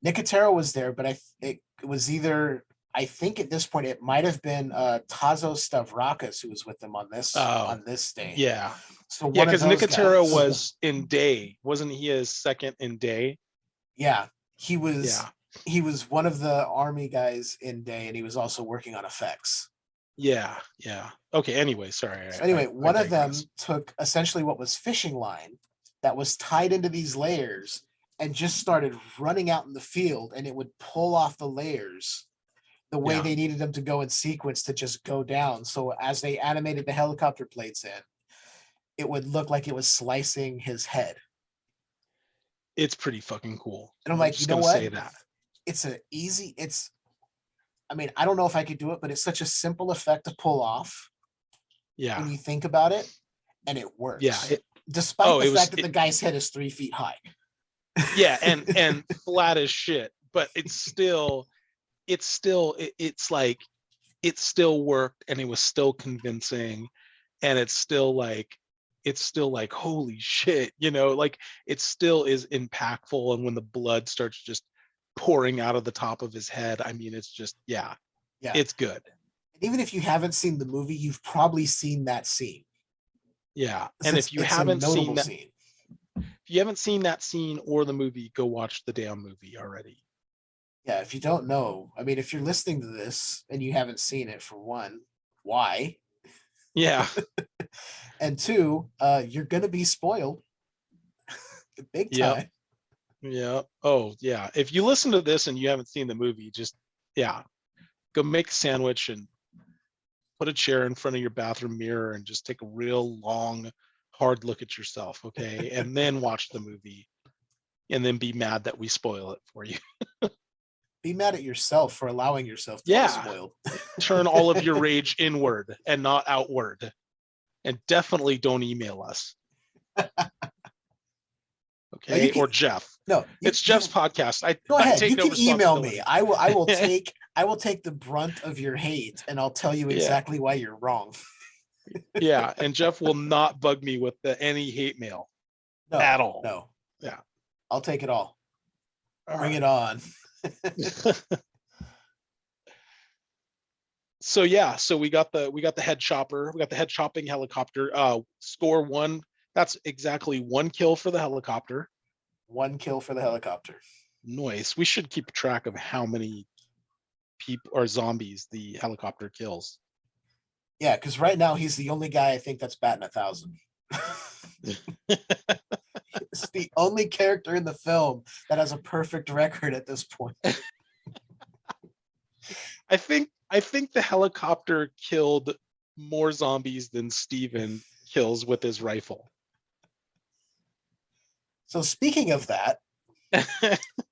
Nicotero was there, but it was either, I think at this point it might have been Tazo Stavrakis who was with them on this day. Yeah. So Yeah, one of because those Nicotero guys. was in Day. Wasn't he his second in Day? Yeah, he was. Yeah. He was one of the army guys in Day, and he was also working on effects. Yeah. Okay. Anyway, sorry. So anyway, one of them digress. took essentially what was fishing line that was tied into these layers and just started running out in the field, and it would pull off the layers the way they needed them to go in sequence to just go down. So as they animated the helicopter plates in, it would look like it was slicing his head. It's pretty fucking cool. And I'm like, just you know gonna what? say that. I mean, I don't know if I could do it, but it's such a simple effect to pull off. Yeah. When you think about it, and it works. Yeah. Despite the fact that the guy's head is 3 feet high. Yeah, and flat as shit, but it's still like it still worked, and it was still convincing, and it's still like holy shit, like it still is impactful. And when the blood starts just pouring out of the top of his head, I mean, it's just it's good. And even if you haven't seen the movie, you've probably seen that scene. Yeah, and if you haven't seen that scene. If you haven't seen that scene or the movie, go watch the damn movie already. Yeah, if you don't know, I mean, if you're listening to this and you haven't seen it, for one, why? Yeah. And two, you're gonna be spoiled. Big time. Yeah. Oh, yeah. If you listen to this and you haven't seen the movie, just go make a sandwich and put a chair in front of your bathroom mirror and just take a real long, hard look at yourself, okay? And then watch the movie, and then be mad that we spoil it for you. Be mad at yourself for allowing yourself to be spoiled. Turn all of your rage inward and not outward. And definitely don't email us. Okay, or Jeff. No, it's Jeff's podcast. Go ahead. Take you no can email me. I will take the brunt of your hate, and I'll tell you exactly why you're wrong. Yeah, and Jeff will not bug me with any hate mail at all. No. Yeah, I'll take it all. Bring it on. So we got the head chopper. We got the head chopping helicopter. Score 1. That's exactly 1 kill for the helicopter. 1 kill for the helicopter. Nice. We should keep track of how many people or zombies the helicopter kills. Yeah, because right now he's the only guy I think that's batting 1,000. It's the only character in the film that has a perfect record at this point. I think the helicopter killed more zombies than Steven kills with his rifle. So speaking of that,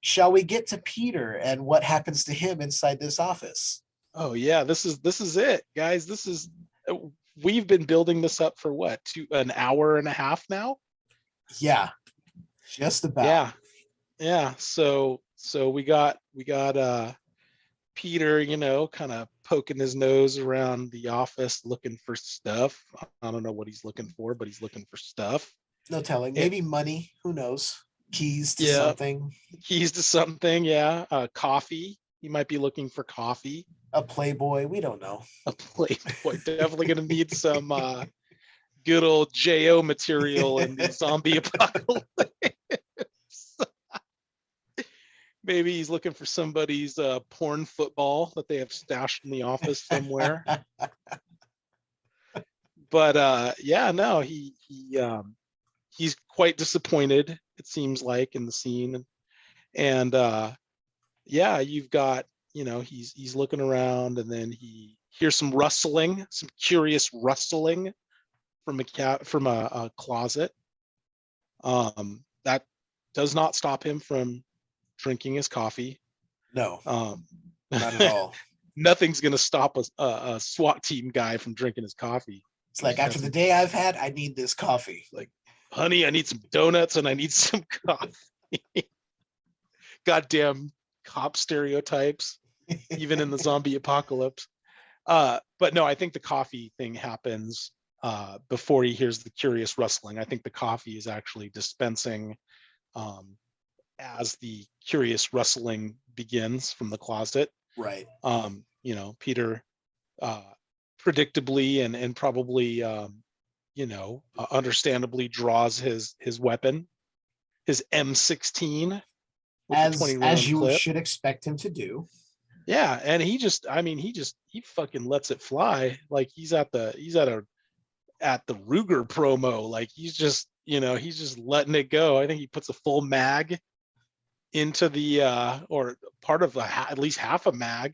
shall we get to Peter and what happens to him inside this office? Oh yeah, this is it, guys. We've been building this up for what, an hour and a half now? Yeah, just about. Yeah. So we got Peter, kind of poking his nose around the office looking for stuff. I don't know what he's looking for, but he's looking for stuff. No telling. Maybe money. Who knows? Keys to something. Keys to something. Yeah. Coffee. He might be looking for coffee. A Playboy. We don't know. A Playboy. Definitely going to need some good old JO material in the zombie apocalypse. Maybe he's looking for somebody's porn football that they have stashed in the office somewhere. But he's quite disappointed, it seems like, in the scene. And you've got, he's looking around, and then he hears some curious rustling from a closet. That does not stop him from drinking his coffee. No, Um, not at all. Nothing's going to stop a SWAT team guy from drinking his coffee. It's like, after the day I've had, I need this coffee. Like, honey, I need some donuts and I need some coffee. Goddamn cop stereotypes, even in the zombie apocalypse. But no, I think the coffee thing happens before he hears the curious rustling. I think the coffee is actually dispensing as the curious rustling begins from the closet. Right. Peter predictably and probably understandably draws his weapon, his M16, as you should expect him to do. Yeah, and he fucking lets it fly. Like he's at the Ruger promo. Like he's just letting it go. I think he puts a full mag into the or part of at least half a mag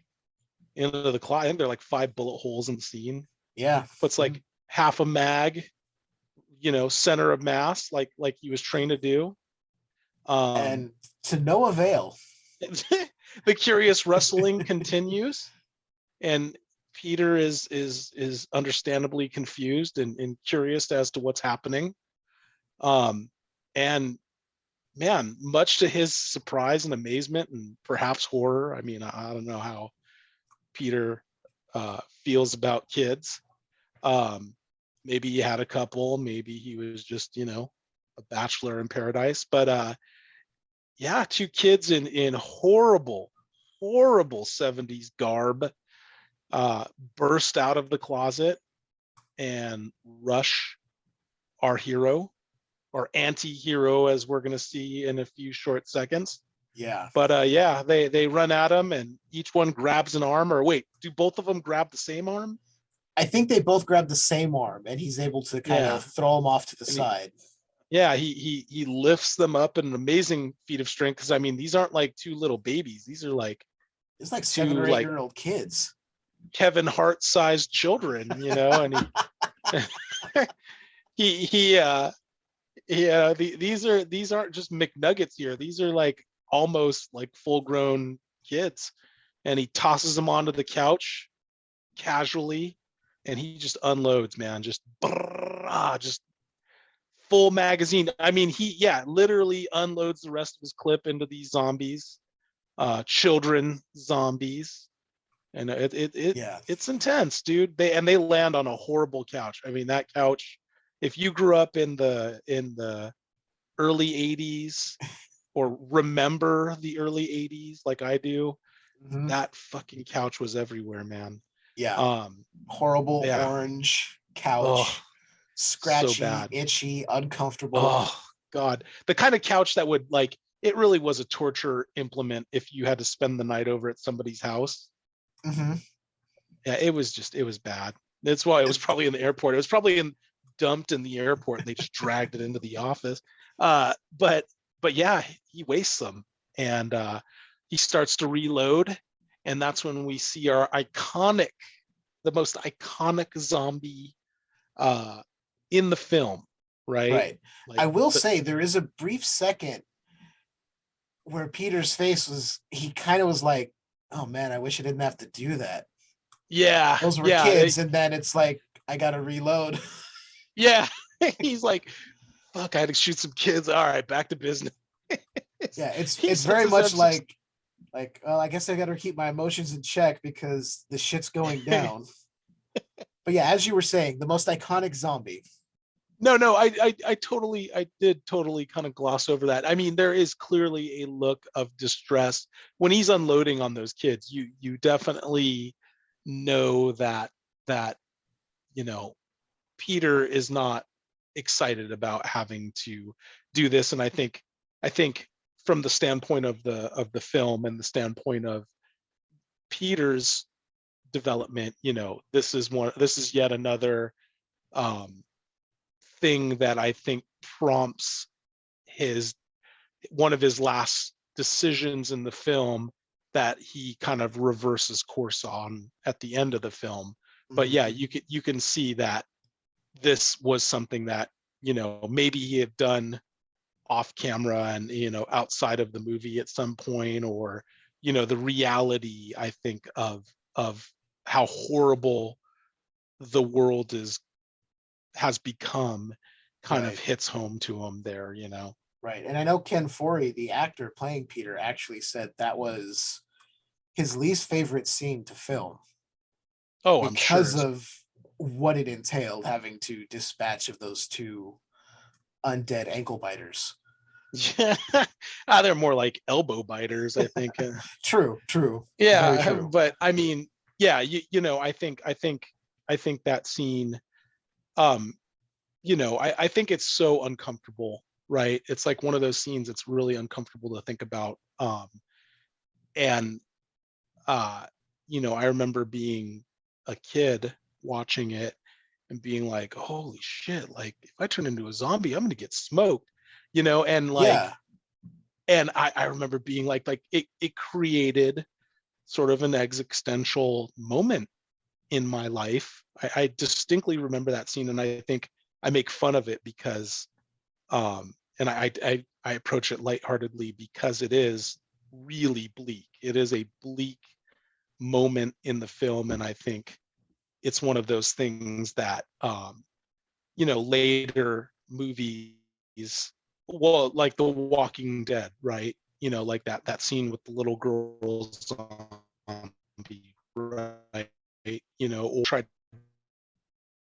into the closet. I think there are like 5 bullet holes in the scene. Yeah, puts like half a mag, center of mass, like he was trained to do. And to no avail. The curious rustling continues, and Peter is understandably confused and curious as to what's happening. And man, much to his surprise and amazement and perhaps horror. I mean, I don't know how Peter feels about kids. Maybe he had a couple, maybe he was just, a bachelor in paradise, but yeah, 2 kids in horrible 70s garb burst out of the closet and rush our hero, or anti-hero, as we're going to see in a few short seconds. Yeah. But yeah, they run at him and each one grabs an arm. Or wait, do both of them grab the same arm? I think they both grab the same arm, and he's able to kind of throw him off to the side. He lifts them up in an amazing feat of strength, because I mean, these aren't like 2 little babies. These are like, it's like 7 or 8 year old kids, Kevin Hart sized children, and these aren't just McNuggets here. These are like almost like full grown kids, and he tosses them onto the couch casually, and he just unloads, man, just full magazine. I mean, he literally unloads the rest of his clip into these zombies, children zombies, and it's intense, dude. They land on a horrible couch. I mean, that couch, if you grew up in the early 80s or remember the early 80s like I do, that fucking couch was everywhere, man. Horrible orange couch. Scratchy, so itchy, uncomfortable. Oh God, the kind of couch that would, like, it really was a torture implement if you had to spend the night over at somebody's house. Yeah, it was bad. That's why it was probably in the airport. It was probably dumped in the airport, and they just dragged it into the office. But yeah, he wastes them, and he starts to reload, and that's when we see the most iconic zombie in the film, right? Like, I will say there is a brief second where Peter's face he kind of was like, oh man, I wish I didn't have to do that. Yeah. Those were kids. And then it's like, I got to reload. Yeah. He's like, fuck, I had to shoot some kids. All right, back to business. Yeah. It's very much like, well, I guess I got to keep my emotions in check because the shit's going down. But yeah, as you were saying, the most iconic zombie. No, I did totally kind of gloss over that. I mean, there is clearly a look of distress when he's unloading on those kids. You definitely know that Peter is not excited about having to do this. And I think from the standpoint of the film and the standpoint of Peter's development, this is yet another thing that I think prompts one of his last decisions in the film that he kind of reverses course on at the end of the film. But yeah, you can see that this was something that maybe he had done off camera and, outside of the movie at some point, or, the reality, I think, of how horrible the world has become kind of Right. hits home to him there, Right. And I know Ken Foree, the actor playing Peter, actually said that was his least favorite scene to film Oh, I'm because sure. of what it entailed, having to dispatch of those two undead ankle biters. Yeah. They're more like elbow biters, I think. True, true. Very Yeah, true. but I mean, yeah, I think that scene, I think it's so uncomfortable, right? It's like one of those scenes that's really uncomfortable to think about. And I remember being a kid watching it and being like, holy shit, like if I turn into a zombie, I'm gonna get smoked, and like, Yeah. and I remember being like it created sort of an existential moment in my life. I distinctly remember that scene, and I think I make fun of it because, and I approach it lightheartedly because it is really bleak. It is a bleak moment in the film, and I think it's one of those things that, later movies, well, like The Walking Dead, right? Like that scene with the little girls on right? Or try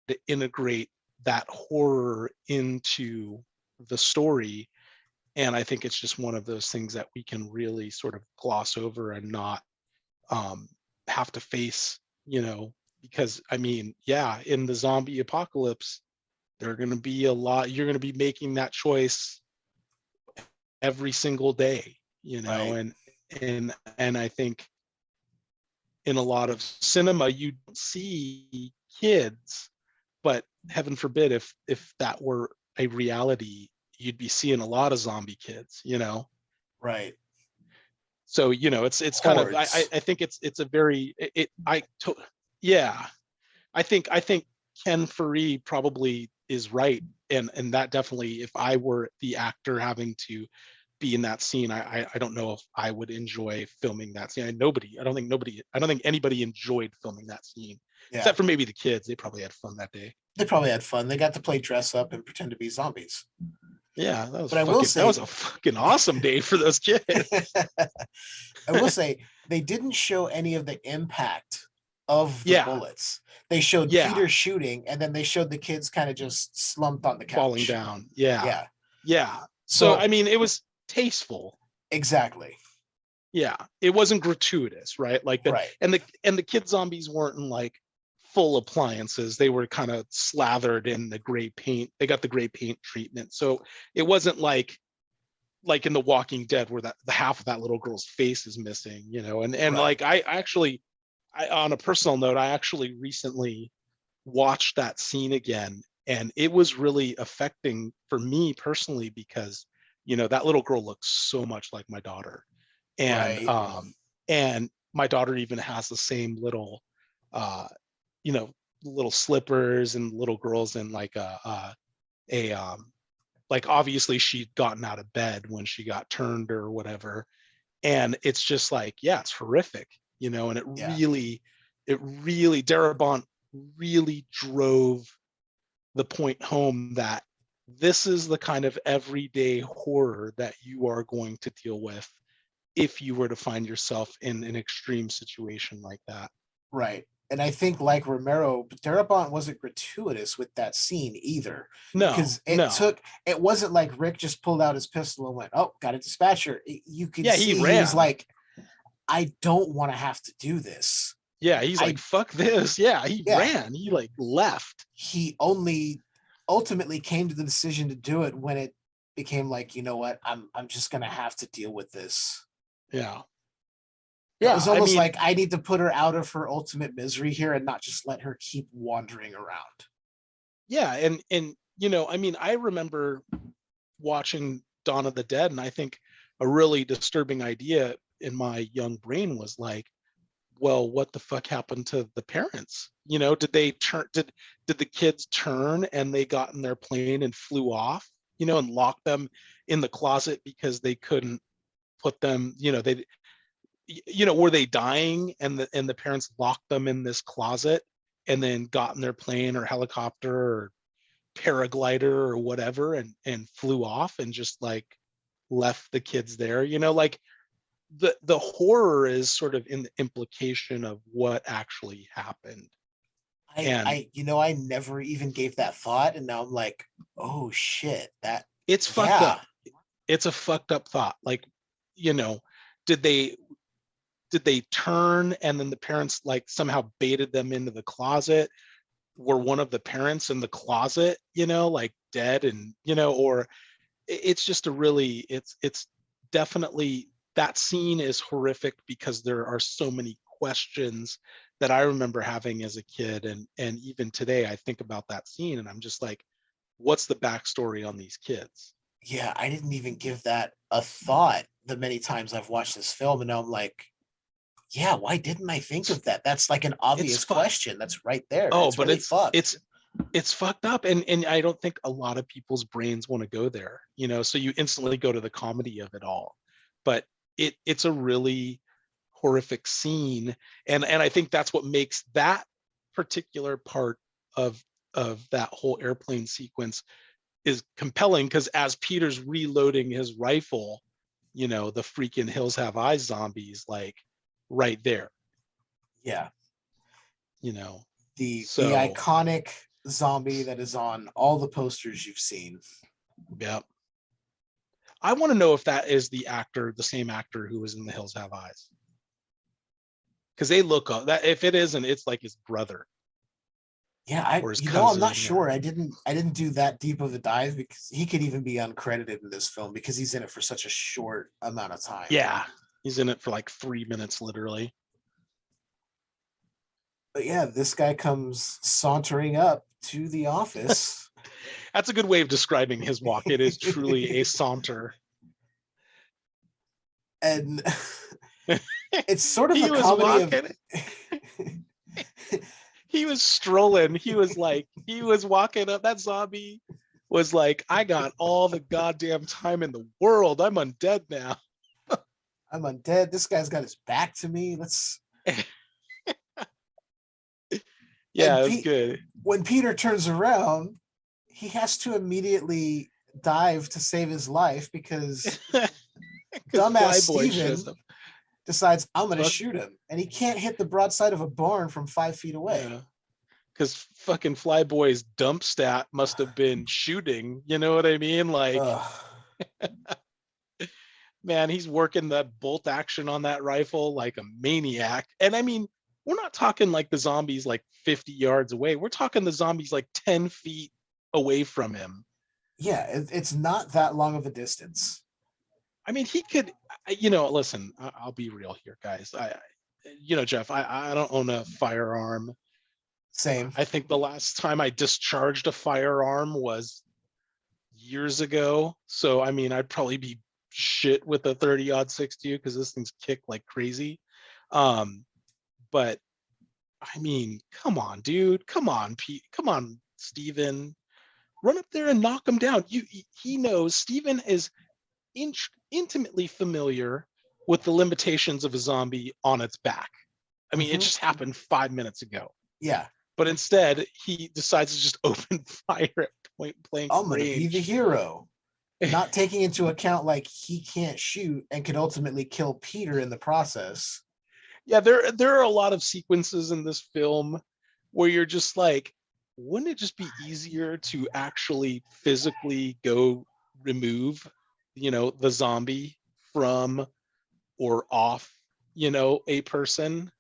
to integrate that horror into the story. And I think it's just one of those things that we can really sort of gloss over and not have to face, because I mean, yeah, in the zombie apocalypse, there are going to be a lot, you're going to be making that choice every single day, Right. and I think in a lot of cinema, you don't see kids, but heaven forbid if that were a reality, you'd be seeing a lot of zombie kids. Right. So it's kind of, I Hordes. I think it's a very yeah, I think Ken Foree probably is right, and that definitely, if I were the actor having to be in that scene, I don't know if I would enjoy filming that scene. I don't think anybody enjoyed filming that scene, Yeah. except for maybe the kids. They probably had fun that day. They probably had fun. They got to play dress up and pretend to be zombies. Yeah, But I will that was say, a fucking awesome day for those kids. I will say they didn't show any of the impact of the Yeah, bullets. They showed yeah, Peter shooting, and then they showed the kids kind of just slumped on the falling couch. down. Yeah, Yeah. yeah. So I So mean, it was tasteful. exactly. Yeah, it wasn't gratuitous, right? Like the Right. and the kid zombies weren't in like full appliances. They were kind of slathered in the gray paint. They got the gray paint treatment. So it wasn't like in The Walking Dead where that the half of that little girl's face is missing, and Right. like I actually, on a personal note, I actually recently watched that scene again, and it was really affecting for me personally because that little girl looks so much like my daughter, and Right. um and my daughter even has the same little uh you know little slippers, and little girls in like a like obviously she'd gotten out of bed when she got turned or whatever, and it's just like, yeah, it's horrific, and Yeah. it really Darabont really drove the point home that this is the kind of everyday horror that you are going to deal with if you were to find yourself in an extreme situation like that. Right. And I think, like Romero, Darabont wasn't gratuitous with that scene either, No, because no. it wasn't like Rick just pulled out his pistol and went, "Oh, got a dispatcher." You could Yeah, he see he was ran. like, "I don't want to have to do this." Yeah, he's like, I fuck this. Yeah, he Yeah, ran. He like left. he only ultimately came to the decision to do it when it became like, you know what, I'm just gonna have to deal with this. Yeah. It Yeah. was I almost mean, like I need to put her out of her ultimate misery here and not just let her keep wandering around. yeah. And I mean, I remember watching Dawn of the Dead, and I think a really disturbing idea in my young brain was like, well, what the fuck happened to the parents? Did they turn did the kids turn and they got in their plane and flew off? and locked them in the closet because they couldn't put them, were they dying, and the parents locked them in this closet and then got in their plane or helicopter or paraglider or whatever and flew off and just like left the kids there, like the horror is sort of in the implication of what actually happened. I never even gave that thought, and now I'm like, oh shit, that it's fucked up. It's a fucked up thought. Like, did they turn and then the parents like somehow baited them into the closet? Were one of the parents in the closet, like dead, and or it's just it's definitely, that scene is horrific because there are so many questions that I remember having as a kid, and even today I think about that scene and I'm just like, what's the backstory on these kids? Yeah, I didn't even give that a thought the many times I've watched this film, and now I'm like, yeah, why didn't I think of that? That's like an obvious question that's right there. Oh, it's but really fucked. It's fucked up, and I don't think a lot of people's brains want to go there, so you instantly go to the comedy of it all. But it's a really horrific scene, and I think that's what makes that particular part of that whole airplane sequence is compelling, because as Peter's reloading his rifle, the freaking Hills Have Eyes zombies like right there. Yeah. The So, iconic zombie that is on all the posters you've seen. Yeah. I want to know if that is the same actor who was in The Hills Have Eyes. Because they look up that, if it isn't, it's like his brother. Yeah, I'm not sure. I didn't do that deep of a dive, because he could even be uncredited in this film because he's in it for such a short amount of time. Yeah, he's in it for like 3 minutes, literally. But yeah, this guy comes sauntering up to the office. That's a good way of describing his walk. It is truly a saunter. And it's sort of a comedy he was strolling. He was walking up. That zombie was like, I got all the goddamn time in the world. I'm undead now. I'm undead. This guy's got his back to me. Let's. Yeah, it was good. When Peter turns around, he has to immediately dive to save his life because dumbass Steven decides, I'm going to shoot him. And he can't hit the broadside of a barn from 5 feet away. Because fucking Flyboy's dump stat must have been shooting. You know what I mean? Like, man, he's working that bolt action on that rifle like a maniac. And I mean, we're not talking like the zombies like 50 yards away. We're talking the zombies like 10 feet away from him. Yeah, it's not that long of a distance. I mean, he could, listen, I'll be real here, guys. Jeff, I don't own a firearm. Same. I think the last time I discharged a firearm was years ago. So, I mean, I'd probably be shit with a 30-60 because this thing's kicked like crazy. But I mean, come on, dude. Come on, Pete. Come on, Steven. Run up there and knock him down. He knows. Steven is intimately familiar with the limitations of a zombie on its back. I mean, it just happened 5 minutes ago. Yeah. But instead, he decides to just open fire at point blank range. I'm going to be the hero. Not taking into account, like, he can't shoot and could ultimately kill Peter in the process. Yeah, there are a lot of sequences in this film where you're just like, wouldn't it just be easier to actually physically go remove, the zombie from or off, a person?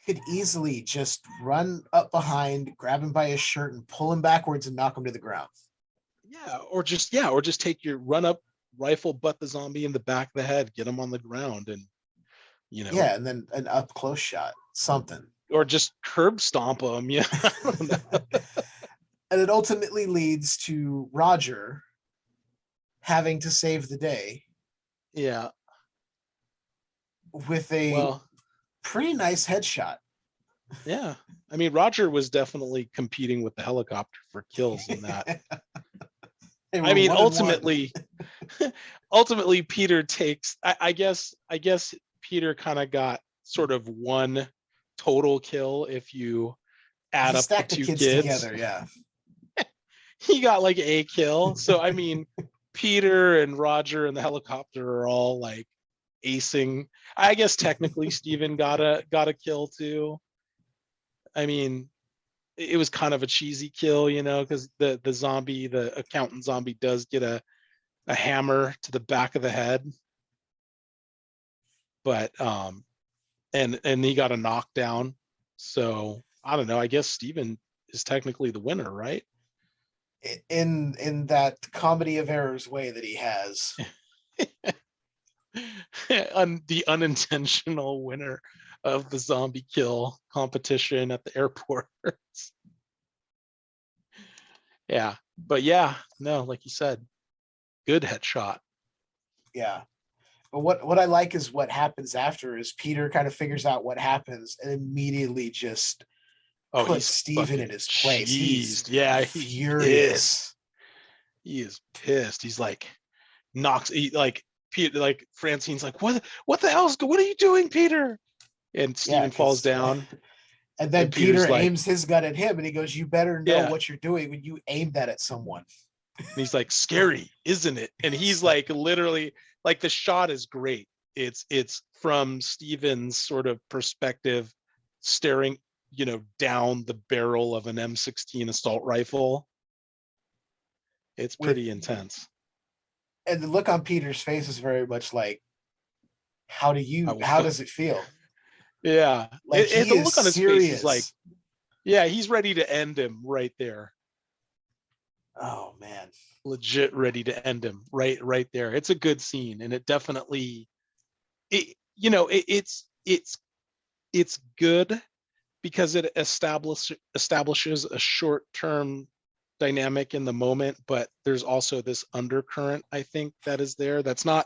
Could easily just run up behind, grab him by his shirt and pull him backwards and knock him to the ground. Yeah, or just take your run up rifle, butt the zombie in the back of the head, get him on the ground, and Yeah, and then an up close shot, something. Or just curb stomp him. Yeah. And it ultimately leads to Roger having to save the day. Yeah. With a pretty nice headshot. Yeah. I mean, Roger was definitely competing with the helicopter for kills in that. They I were mean, 1-1. ultimately, Peter takes. I guess Peter kind of got sort of one total kill if you add He up the stacked the two kids kids. together. Yeah. He got like a kill. So I mean, Peter and Roger and the helicopter are all like acing. I guess technically Steven got a kill too. I mean, it was kind of a cheesy kill, because the accountant zombie does get a hammer to the back of the head, but and he got a knockdown. So I don't know. I guess Steven is technically the winner, right? In that comedy of errors way that he has. The unintentional winner of the zombie kill competition at the airport. Yeah, but yeah, no, like you said, good headshot. Yeah. But what I like is what happens after is Peter kind of figures out what happens and immediately just Oh, puts he's Steven in fucking his place. He's cheesed. Yeah, he's furious. pissed. He is pissed. He's like like Peter, like Francine's like, what the hell's what are you doing, Peter? And Yeah, Steven falls because down, and then and Peter Peter's like, aims his gun at him and he goes, "You better know yeah. what you're doing when you aim that at someone." And he's like, scary, isn't it? And he's like literally, like, the shot is great. It's from Steven's sort of perspective, staring, down the barrel of an M16 assault rifle. It's With pretty intense. and the look on Peter's face is very much like, how does it feel? Yeah. Like And he the is look on his face is like, serious. yeah, he's ready to end him right there. Oh man. Legit ready to end him right there. It's a good scene, and it definitely, it's good because it establishes a short-term dynamic in the moment, but there's also this undercurrent, I think, that is there that's not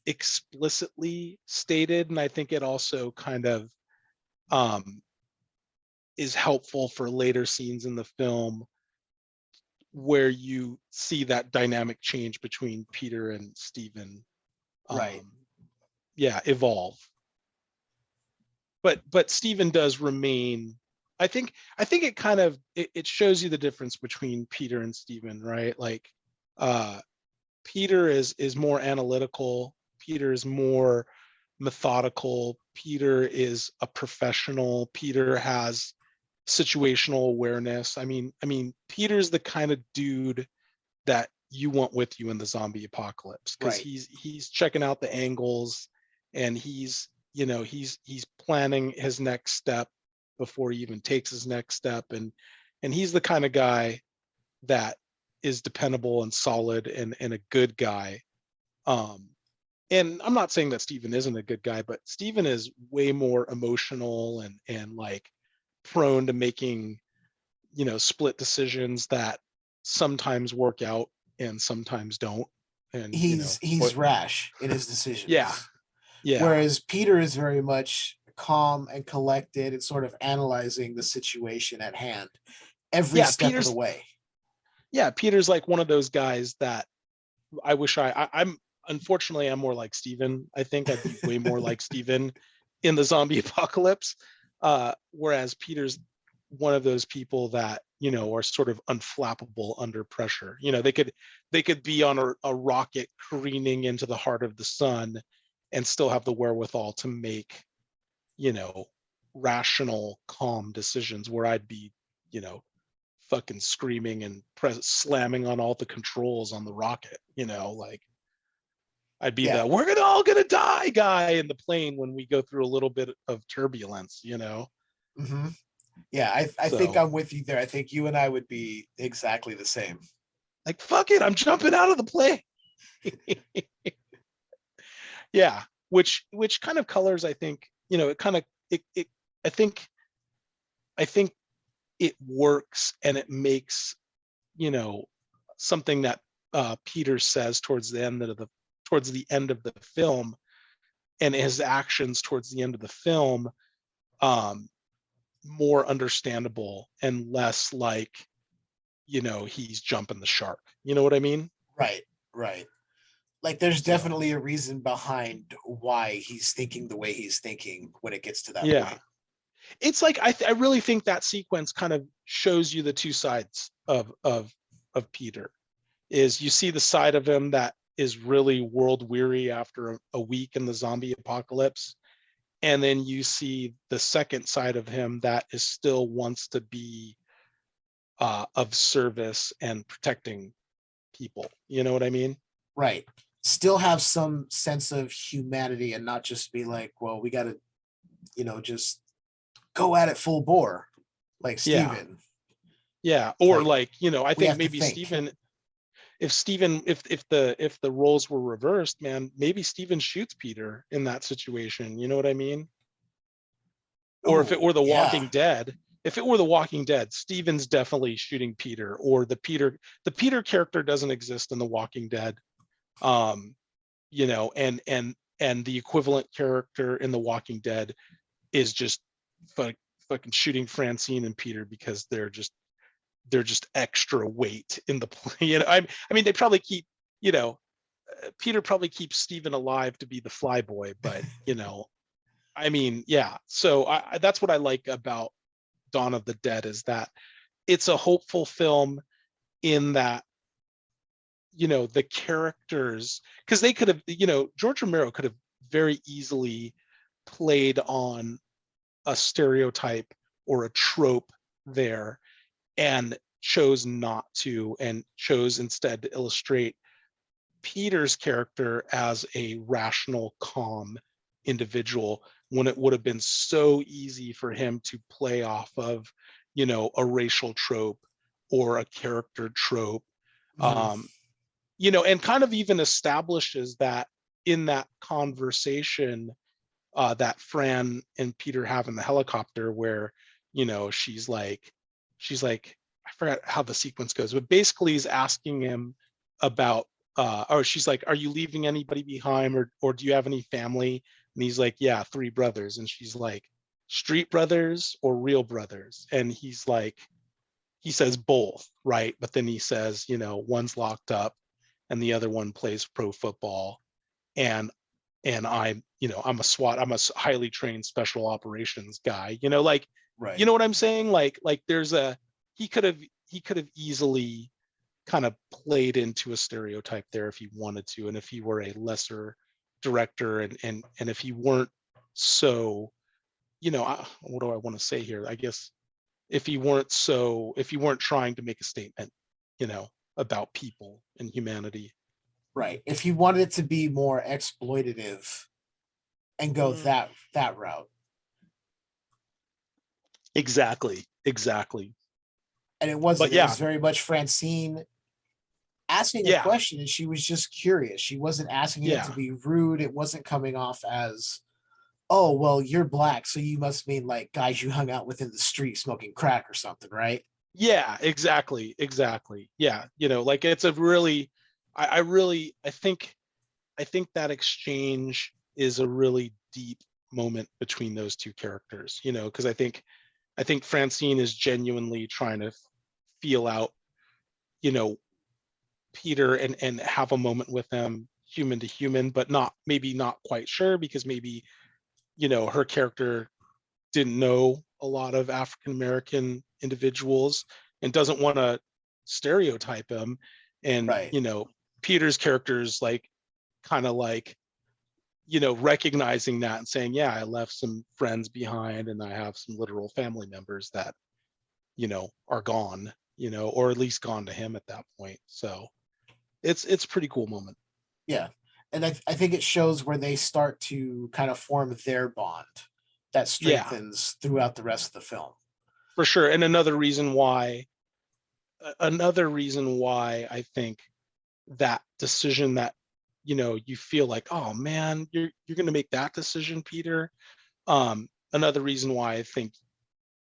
explicitly stated, and I think it also kind of is helpful for later scenes in the film where you see that dynamic change between Peter and Steven, Right. evolve. But Steven does remain. I think it kind of it shows you the difference between Peter and Steven, right? Like Peter is more analytical. Peter is more methodical. Peter is a professional. Peter has situational awareness. I mean, Peter's the kind of dude that you want with you in the zombie apocalypse, because Right. he's checking out the angles, and he's planning his next step before he even takes his next step, and he's the kind of guy that is dependable and solid and a good guy. And I'm not saying that Steven isn't a good guy, but Steven is way more emotional and like prone to making, split decisions that sometimes work out and sometimes don't. And He's rash in his decisions. Yeah. Whereas Peter is very much calm and collected and sort of analyzing the situation at hand every step of the way. Yeah, Peter's like one of those guys that I wish I'm unfortunately I'm more like Steven. I think I'd be way more like Steven in the zombie apocalypse. Whereas Peter's one of those people that, are sort of unflappable under pressure. They could be on a rocket careening into the heart of the sun and still have the wherewithal to make, rational, calm decisions, where I'd be, fucking screaming and slamming on all the controls on the rocket, like I'd be the we're all gonna die guy in the plane when we go through a little bit of turbulence. Mm-hmm. Yeah, I think I'm with you there. I think you and I would be exactly the same. Like, fuck it, I'm jumping out of the plane. Yeah, which kind of colors, I think, I think it works, and it makes, something that Peter says towards the end of the film, and his actions towards the end of the film, more understandable and less like, he's jumping the shark. You know what I mean? Right. Like there's definitely a reason behind why he's thinking the way he's thinking when it gets to that Yeah. point. It's like I really think that sequence kind of shows you the two sides of Peter. Is you see the side of him that is really world weary after a week in the zombie apocalypse, and then you see the second side of him that is still wants to be of service and protecting people. You know what I mean? Right. Still have some sense of humanity and not just be like, well, we got to, just go at it full bore, like Steven. Yeah. Or like, I think maybe Steven, if the roles were reversed, man, maybe Steven shoots Peter in that situation. You know what I mean? Or if it were The Walking Dead, Steven's definitely shooting Peter, or the Peter character doesn't exist in The Walking Dead. And the equivalent character in The Walking Dead is just fucking shooting Francine and Peter because they're just extra weight in the play. I mean, they probably keep, Peter probably keeps Steven alive to be the flyboy, but I mean, yeah. So that's what I like about Dawn of the Dead, is that it's a hopeful film in that, the characters, because they could have, George Romero could have very easily played on a stereotype or a trope there, and chose not to, and chose instead to illustrate Peter's character as a rational, calm individual, when it would have been so easy for him to play off of, a racial trope or a character trope. And kind of even establishes that in that conversation that Fran and Peter have in the helicopter, where, she's like, I forgot how the sequence goes, but basically he's asking him about, or she's like, are you leaving anybody behind, or do you have any family? And he's like, yeah, 3 brothers. And she's like, street brothers or real brothers? And he's like, he says both, right? But then he says, one's locked up and the other one plays pro football. And I'm a SWAT, I'm a highly trained special operations guy, right. You know what I'm saying? Like there's he could have easily kind of played into a stereotype there if he wanted to, and if he were a lesser director, and if he weren't so, what do I want to say here? I guess if he weren't trying to make a statement, about people and humanity. Right. If he wanted it to be more exploitative and go that route. Exactly. And it wasn't. But yeah, it was very much Francine asking a question, and she was just curious. She wasn't asking it to be rude. It wasn't coming off as, oh, well, you're black, so you must mean like guys you hung out with in the street smoking crack or something, right? Yeah, exactly. Yeah, like it's a really, I think that exchange is a really deep moment between those two characters, because I think Francine is genuinely trying to feel out, Peter, and have a moment with him, human to human, but maybe not quite sure, because maybe, her character didn't know a lot of African American individuals and doesn't want to stereotype him. And, right. Peter's character's like, kind of like, recognizing that and saying, yeah, I left some friends behind and I have some literal family members that, are gone, or at least gone to him at that point. So it's a pretty cool moment. Yeah. And I think it shows where they start to kind of form their bond that strengthens throughout the rest of the film. For sure. And another reason why I think that decision that, you feel like, oh man, you're going to make that decision, Peter. Another reason why I think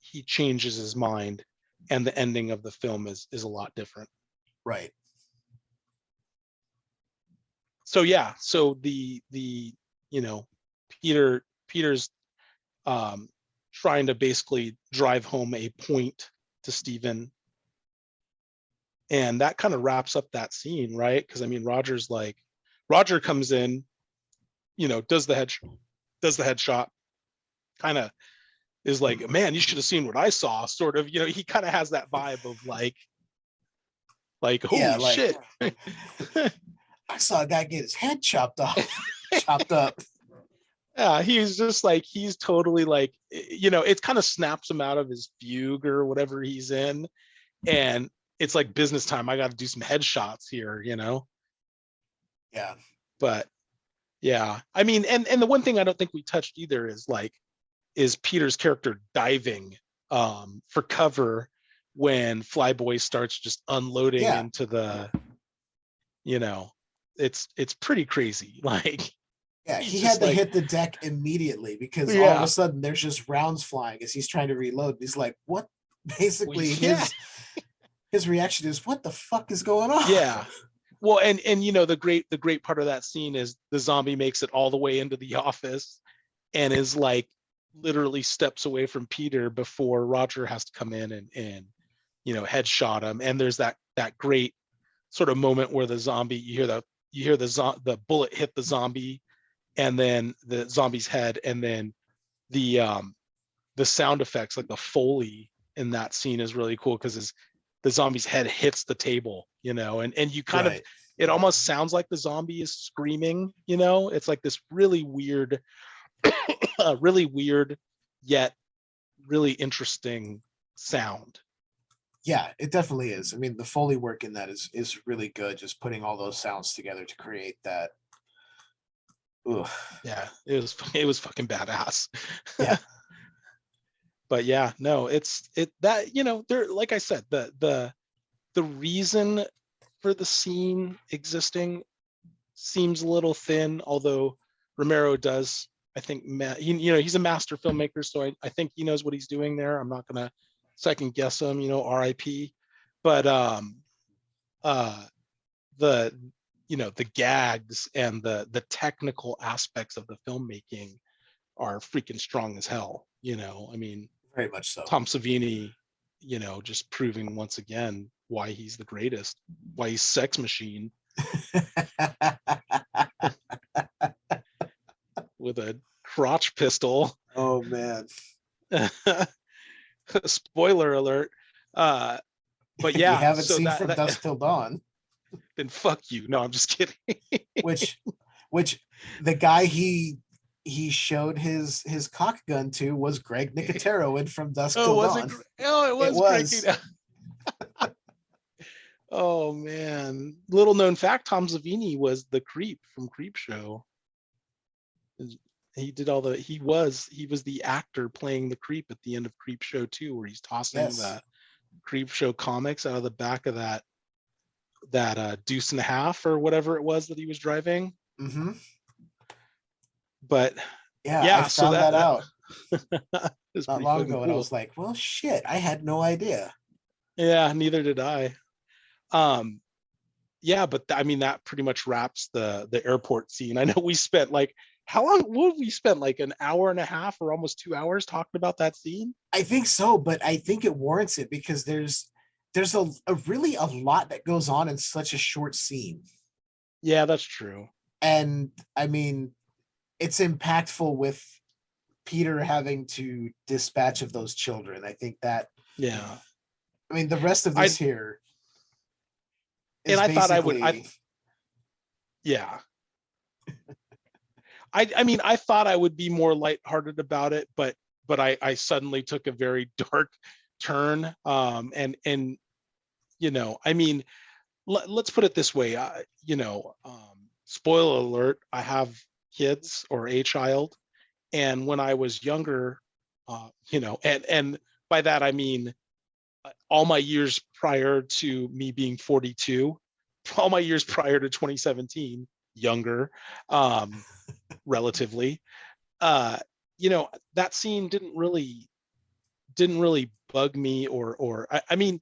he changes his mind and the ending of the film is a lot different. Right. So yeah, so the Peter's trying to basically drive home a point to Steven, And that kind of wraps up that scene, right? Because I mean, Roger comes in, does the headshot, kind of is like, man, you should have seen what I saw, sort of, he kind of has that vibe of like holy shit. I saw a guy get his head chopped up. Yeah, he's just like, he's totally like, it kind of snaps him out of his fugue or whatever he's in. And it's like business time. I got to do some headshots here, Yeah. But yeah, I mean, and the one thing I don't think we touched either is Peter's character diving for cover when Flyboy starts just unloading into the, it's pretty crazy. Like, yeah, he had to hit the deck immediately because all of a sudden there's just rounds flying as he's trying to reload. He's like, what? Basically, his reaction is, what the fuck is going on? Yeah. Well, and the great part of that scene is the zombie makes it all the way into the office and is like literally steps away from Peter before Roger has to come in and headshot him. And there's that great sort of moment where the zombie, you hear the bullet hit the zombie and then the zombie's head, and then the sound effects, like the Foley in that scene, is really cool because the zombie's head hits the table, and you kind of, it almost sounds like the zombie is screaming, it's like this really weird yet really interesting sound. Yeah, it definitely is. I mean, the Foley work in that is really good, just putting all those sounds together to create that. Ugh. Yeah, it was fucking badass. Yeah. But yeah, no, there, like I said, the reason for the scene existing seems a little thin, although Romero does, I think, he's a master filmmaker, so I think he knows what he's doing there. I'm not gonna second guess him, RIP. But the gags and the technical aspects of the filmmaking are freaking strong as hell. I mean, very much so. Tom Savini, just proving once again why he's the greatest, why he's Sex Machine with a crotch pistol. Oh man. Spoiler alert. But yeah, if you haven't seen From Dusk Till Dawn, then fuck you. No, I'm just kidding. which the guy he showed his cock gun to was Greg Nicotero in From Dusk Till Dawn. It was. Oh man. Little known fact, Tom Savini was the creep from Creepshow. He did he was the actor playing the creep at the end of Creepshow 2, where he's tossing the Creepshow comics out of the back of that deuce and a half or whatever it was that he was driving. Mm-hmm. But I found that out not long ago, cool. And I was like, well, shit, I had no idea. Yeah, neither did I. But I mean, that pretty much wraps the airport scene. I know we spent like, how long would we spend? Like an hour and a half or almost 2 hours talking about that scene? I think so, but I think it warrants it because there's a really a lot that goes on in such a short scene. Yeah, that's true. And I mean, it's impactful with Peter having to dispatch of those children. I think that, I mean, the rest of this here. And I thought I would, I mean, I thought I would be more lighthearted about it, but I suddenly took a very dark turn. And I mean, let's put it this way. Spoiler alert, I have kids or a child. And when I was younger, and by that, I mean, all my years prior to me being 42, all my years prior to 2017, younger, relatively, that scene didn't really bug me or I mean,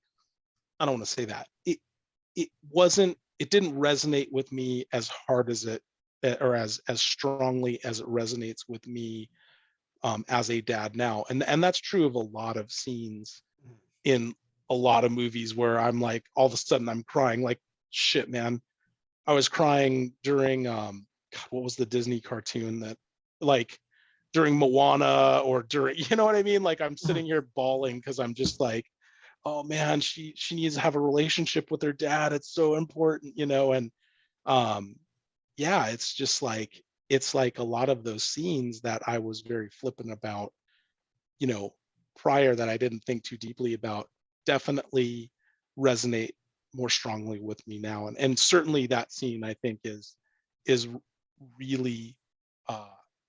I don't want to say that. It didn't resonate with me as hard as it, or as strongly as it resonates with me as a dad now. And that's true of a lot of scenes in a lot of movies where I'm like, all of a sudden I'm crying like shit, man. I was crying during God, what was the Disney cartoon that, like, during Moana, or during, you know what I mean? Like, I'm sitting here bawling because I'm just like, oh man, she needs to have a relationship with her dad. It's so important, you know. And yeah, it's just like, it's like a lot of those scenes that I was very flippant about, you know, prior, that I didn't think too deeply about, definitely resonate more strongly with me now. And certainly that scene, I think, is really uh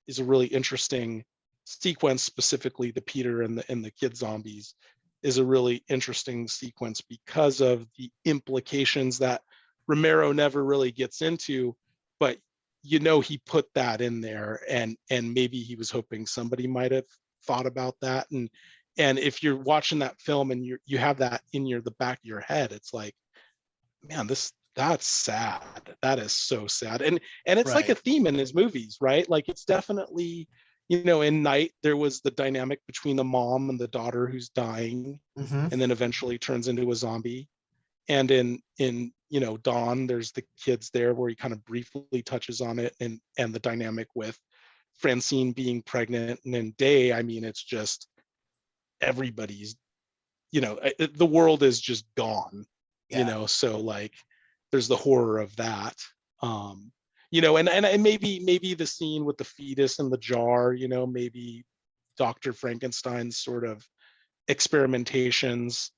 is a really interesting sequence. Specifically, the Peter and the kid zombies is a really interesting sequence because of the implications that Romero never really gets into, but you know, he put that in there, and maybe he was hoping somebody might have thought about that. And if you're watching that film and you have that in the back of your head, it's like, man, that's sad. That is so sad. And it's like a Right. theme in his movies, right? Like, it's definitely, you know, in Night there was the dynamic between the mom and the daughter who's dying Mm-hmm. and then eventually turns into a zombie. And in you know, Dawn, there's the kids there where he kind of briefly touches on it, and the dynamic with Francine being pregnant. And then Day, I mean, it's just everybody's, you know, the world is just gone, you Yeah. know. So like, there's the horror of that. You know, and maybe the scene with the fetus in the jar, you know, maybe Dr. Frankenstein's sort of experimentations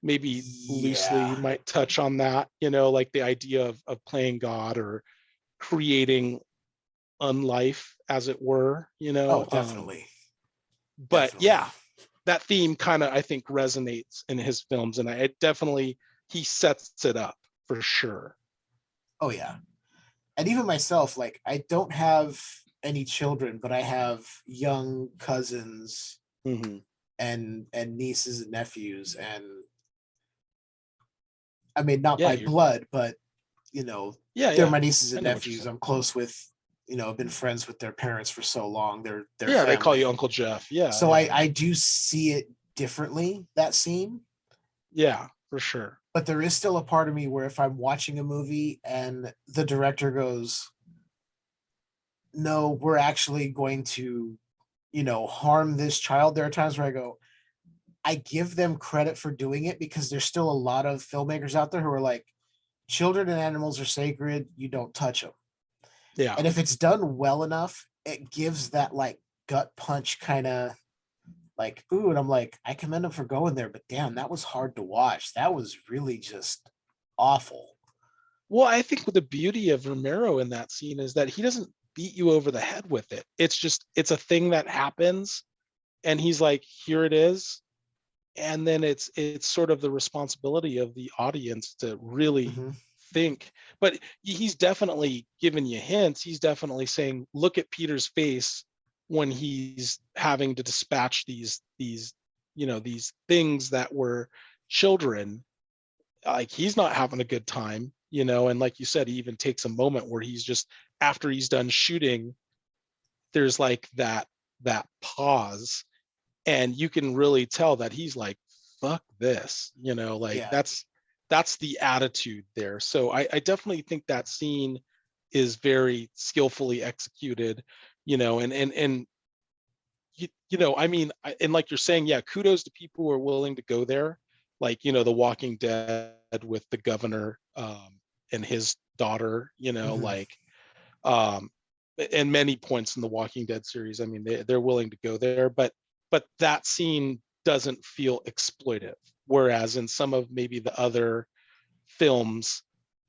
maybe loosely Yeah. might touch on that, you know, like the idea of playing God or creating unlife, as it were, you Oh, know. definitely. But Definitely. yeah, that theme kind of, I think, resonates in his films, and it definitely, he sets it up for sure. Oh yeah. And even myself, like, I don't have any children, but I have young cousins Mm-hmm. and nieces and nephews, and I mean, not Yeah, by you're, blood, but you know, yeah, they're yeah. my nieces I and know what you're nephews. saying. I'm close with, you know, I've been friends with their parents for so long. They're Yeah, they call you family. Uncle Jeff. Yeah, So yeah, I do see it differently, that scene. yeah, for sure. But there is still a part of me where if I'm watching a movie and the director goes, no, we're actually going to, you know, harm this child. There are times where I go, I give them credit for doing it, because there's still a lot of filmmakers out there who are like, children and animals are sacred. You don't touch them. Yeah. And if it's done well enough, it gives that like gut punch kind of like, ooh, and I'm like, I commend them for going there, but damn, that was hard to watch. That was really just awful. Well, I think the beauty of Romero in that scene is that he doesn't beat you over the head with it. It's just, it's a thing that happens, and he's like, here it is. And then it's sort of the responsibility of the audience to really Mm-hmm. think. But he's definitely giving you hints. He's definitely saying, look at Peter's face when he's having to dispatch these you know, these things that were children. Like, he's not having a good time, you know. And like you said, he even takes a moment where he's just, after he's done shooting, there's like that pause, and you can really tell that he's like, fuck this, you know. Like, Yeah. that's the attitude there. So I definitely think that scene is very skillfully executed, you know. And you know, I mean, and like you're saying, yeah, kudos to people who are willing to go there, like, you know, The Walking Dead with the governor, and his daughter, you know, Mm-hmm. like, um and many points in the Walking Dead series, I mean, they're willing to go there. But that scene doesn't feel exploitive, whereas in some of maybe the other films,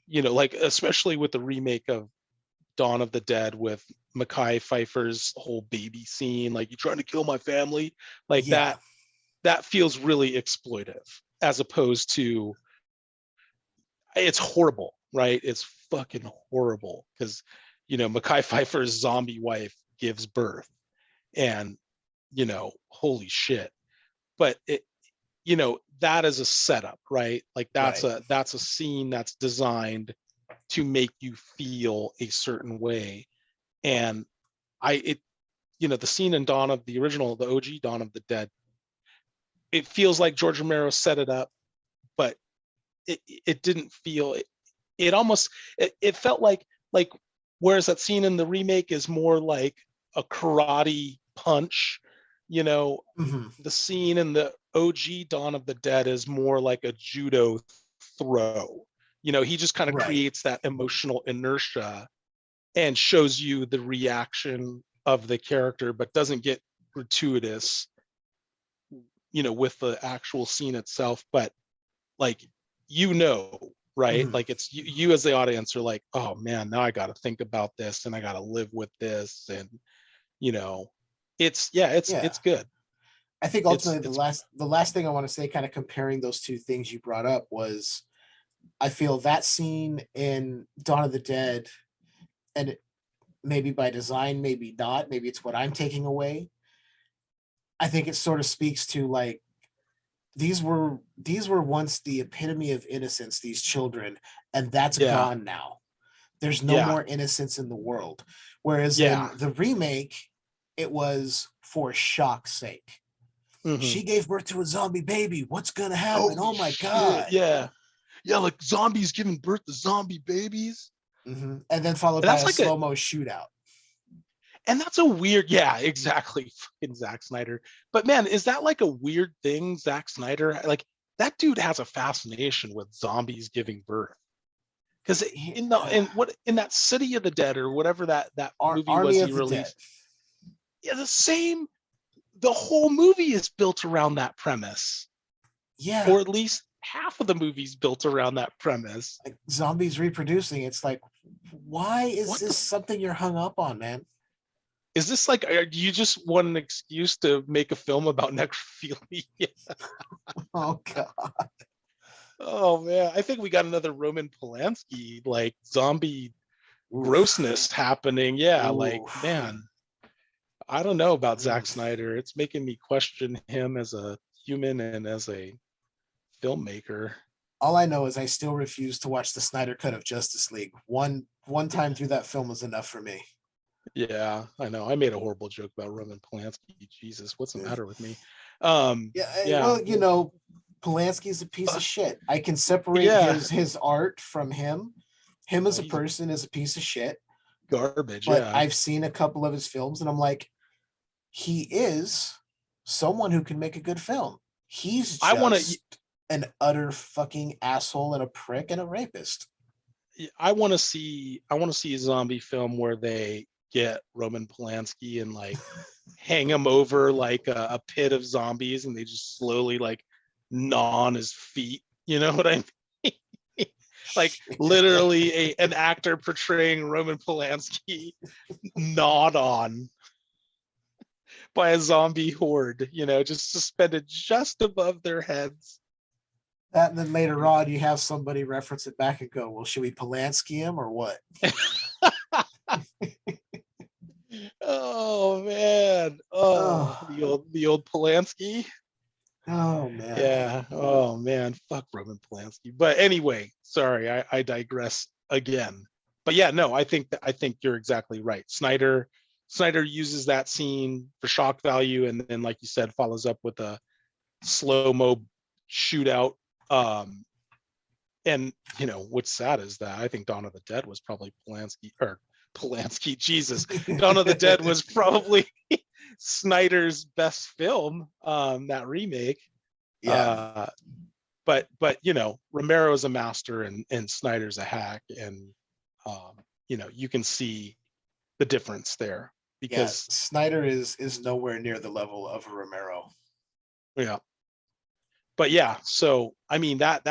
you know, like especially with the remake of Dawn of the Dead with Mekhi Phifer's whole baby scene, like, you trying to kill my family, like Yeah. that feels really exploitive, as opposed to, it's horrible, right? It's fucking horrible because, you know, Mekhi Phifer's zombie wife gives birth, and, you know, holy shit. But it, you know, that is a setup, right? Like, Right. that's a scene that's designed to make you feel a certain way. And it, you know, the scene in Dawn of the original, the OG Dawn of the Dead, it feels like George Romero set it up, but it didn't feel it almost it felt like whereas that scene in the remake is more like a karate punch, Mhm. the scene in the OG Dawn of the Dead is more like a judo throw. He just kind of Right. creates that emotional inertia and shows you the reaction of the character, but doesn't get gratuitous, with the actual scene itself. But like, right? Mhm. Like it's you as the audience are like, oh man, now I got to think about this and I got to live with this. And, it's Yeah. good. I think It's, ultimately it's, the last thing I want to say, kind of comparing those two things you brought up, was I feel that scene in Dawn of the Dead, and maybe by design, maybe not, maybe it's what I'm taking away. I think it sort of speaks to like these were once the epitome of innocence, these children, and that's yeah, gone now. There's no yeah, more innocence in the world. Whereas in yeah. the remake, it was for shock's sake. Hmm. She gave birth to a zombie baby. What's gonna happen? Holy Oh my shit. god. Yeah. Yeah. Like zombies giving birth to zombie babies. And then followed And by that's a like slow-mo shootout. and that's a weird, yeah, exactly. Fucking Zack Snyder. But man, is that like a weird thing, Zack Snyder? Like that dude has a fascination with zombies giving birth. Because in that City of the Dead or whatever that movie was Army he of the Dead. released, yeah, the whole movie is built around that premise. Yeah, Or at least half of the movie's built around that premise. like zombies reproducing. It's like, why is What the this something you're hung up on, man? is this like? Do you just want an excuse to make a film about necrophilia? Oh god. Oh man, I think we got another Roman Polanski like zombie Oof. grossness happening. Yeah, like Oof. man, I don't know about Zack Oof. Snyder. It's making me question him as a human and as a filmmaker. All I know is I still refuse to watch the Snyder cut of Justice League. One time through that film was enough for me. Yeah, I know. I made a horrible joke about Roman Polanski. Jesus, what's the matter with me? Yeah, Yeah, well, Polanski is a piece of shit. I can separate yeah. his art from him. Him as Oh, a he's person is a piece of shit. garbage. But Yeah, I've seen a couple of his films, and I'm like, he is someone who can make a good film. He's I want to. just an utter fucking asshole and a prick and a rapist. I want to see. I want to see a zombie film where they get Roman Polanski and like hang him over like a pit of zombies, and they just slowly like gnaw on his feet. You know what I mean? Like literally an actor portraying Roman Polanski gnawed on by a zombie horde, just suspended just above their heads. That, and then later on, you have somebody reference it back and go, "Well, should we Polanski him or what?" Oh man. Oh, Oh, the old Polanski. oh man. Yeah. Oh man. Fuck Roman Polanski. But anyway, sorry, I digress again. But yeah, no, I think you're exactly right. Snyder uses that scene for shock value, and then, like you said, follows up with a slow-mo shootout. And what's sad is that I think Dawn of the Dead was probably Polanski. Jesus, Dawn of the Dead was probably Snyder's best film. That remake. Yeah, But Romero's a master and Snyder's a hack, and you can see the difference there yeah. because Snyder is nowhere near the level of Romero. yeah. But yeah, so I mean that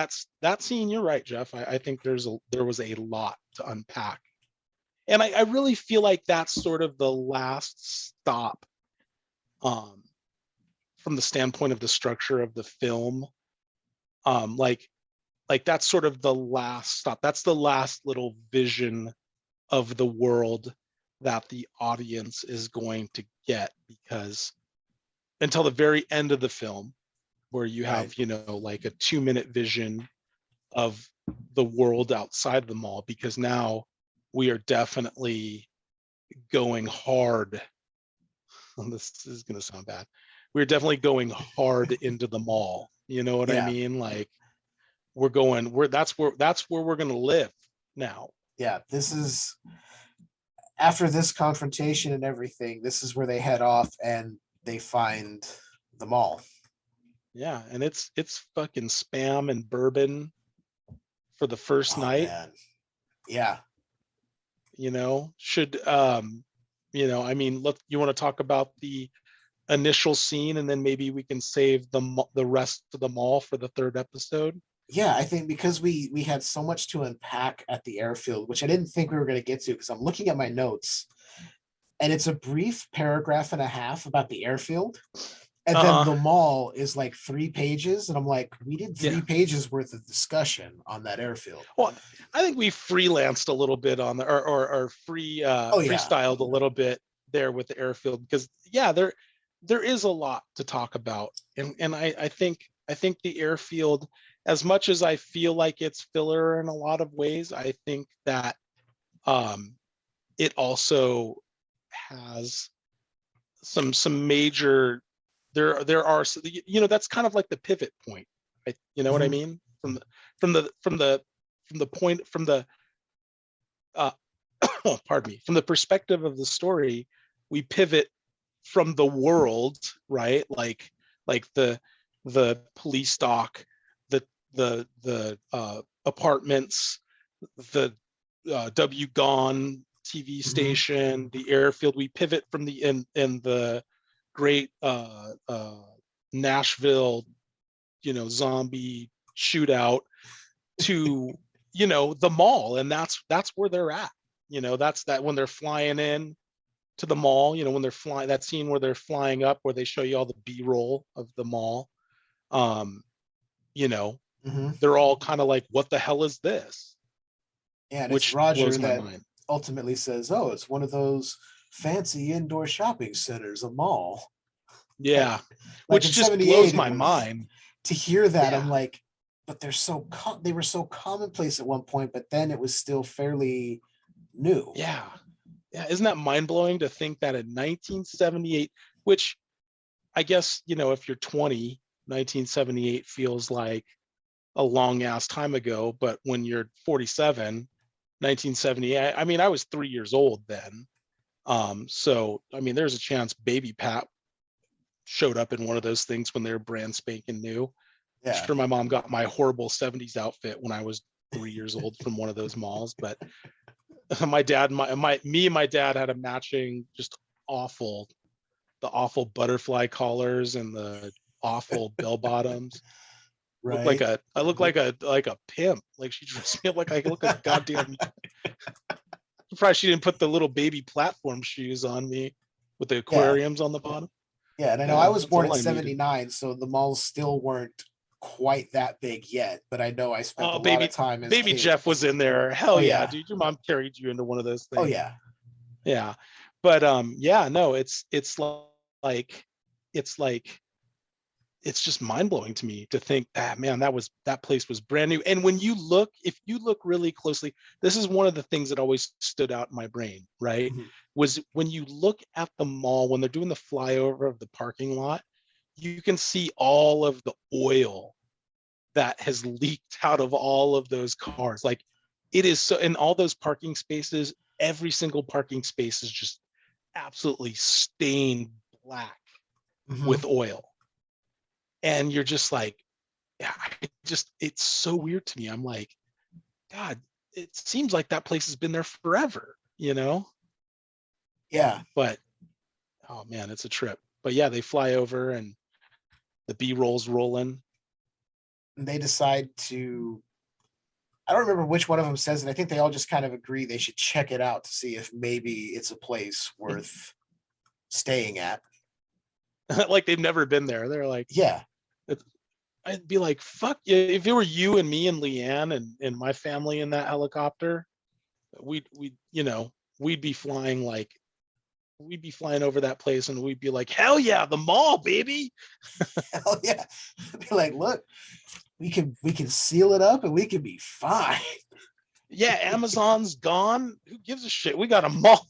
scene. You're right, Jeff. I think there was a lot to unpack, and I really feel like that's sort of the last stop, from the standpoint of the structure of the film. Like that's sort of the last stop. That's the last little vision of the world that the audience is going to get, because until the very end of the film, where you Right. have like a 2-minute vision of the world outside the mall, because now we are definitely going hard. This is going to sound bad. we're definitely going hard into the mall. You know what I Yeah. mean? Like that's where we're gonna live now. Yeah, this is after this confrontation and everything, this is where they head off and they find the mall. Yeah, and it's fucking spam and bourbon for the first night. Man. Yeah. You know, should you know, I mean, look, you want to talk about the initial scene, and then maybe we can save the rest of the mall for the third episode. Yeah, I think because we had so much to unpack at the airfield, which I didn't think we were going to get to, because I'm looking at my notes and it's a brief paragraph and a half about the airfield. And then the mall is like 3 pages. And I'm like, we did 3 pages worth of discussion on that airfield. Well, I think we freelanced a little bit on the, or freestyled a little bit there with the airfield, because there is a lot to talk about. And I think the airfield, as much as I feel like it's filler in a lot of ways, I think that it also has some major, there are, you know, that's kind of like the pivot point, right? You know what I mean? From the point, from the pardon me, from the perspective of the story, we pivot from the world, right? Like the police dock, the apartments, the W Gone TV station, the airfield. We pivot from the in the great Nashville, you know, zombie shootout to, you know, the mall, and that's where they're at. You know, that's that when they're flying in to the mall, you know, when they're flying, that scene where they're flying up, where they show you all the B-roll of the mall. You know, they're all kind of like, what the hell is this? Yeah, and which it's Roger blows my that mind. Ultimately says, oh, it's one of those fancy indoor shopping centers, a mall. Yeah, like which just blows my mind. To hear that, I'm like, but they're so they were so commonplace at one point, but then it was still fairly new. Yeah, isn't that mind-blowing to think that in 1978, which I guess, you know, if you're 20, 1978 feels like a long ass time ago, but when you're 47, 1978, I mean, I was 3 years old then. So I mean, there's a chance Baby Pat showed up in one of those things when they were brand spanking new. Yeah. Sure, my mom got my horrible 70s outfit when I was 3 years old from one of those malls, but my dad, me and my dad had a matching, just awful, the awful butterfly collars and the awful bell bottoms. Right. I look like a pimp. Like, she dressed me up like I look like a goddamn. Surprised she didn't put the little baby platform shoes on me with the aquariums on the bottom. Yeah, and I know I was born in '79, so the malls still weren't quite that big yet. But I know I spent a lot of time as baby kids. Jeff was in there. Hell yeah, dude! Your mom carried you into one of those things. Oh yeah, yeah. But no, it's just mind-blowing to me to think that, man, that place was brand new. And when you look, if you look really closely, this is one of the things that always stood out in my brain, right? Was when you look at the mall, when they're doing the flyover of the parking lot, you can see all of the oil that has leaked out of all of those cars. Like, it is so, in all those parking spaces, every single parking space is just absolutely stained black with oil. And you're just like, it's so weird to me. I'm like, God, it seems like that place has been there forever, you know? Yeah. But, oh man, it's a trip. But yeah, they fly over and the B-roll's rolling. And they decide to, I don't remember which one of them says it. I think they all just kind of agree they should check it out to see if maybe it's a place worth staying at. Like they've never been there. They're like, yeah. I'd be like, fuck yeah. If it were you and me and Leanne and my family in that helicopter, we'd be flying over that place, and we'd be like, hell yeah, the mall, baby. Hell yeah. Be like, look, we can seal it up and we can be fine. Yeah, Amazon's gone. Who gives a shit? We got a mall.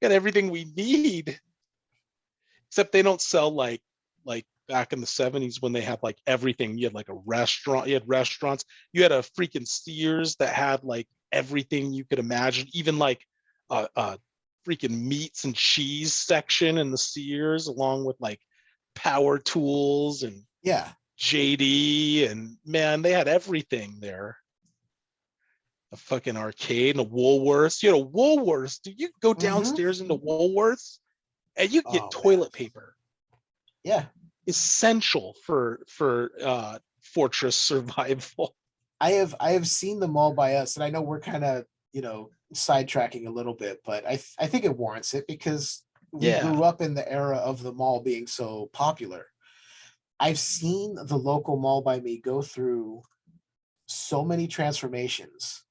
Got everything we need. except they don't sell like back in the 70s when they had like everything. You had like a restaurant, you had restaurants, you had a freaking Sears that had like everything you could imagine, even like a freaking meats and cheese section in the Sears, along with like power tools and Yeah. JD, and man, they had everything there. A fucking arcade and a Woolworths. You had a Woolworths. Dude, you go downstairs into Woolworths and you get toilet paper. Yeah. Essential for fortress survival. I have seen the mall by us, and I know we're kind of, sidetracking a little bit, but I think it warrants it because we grew up in the era of the mall being so popular. I've seen the local mall by me go through so many transformations.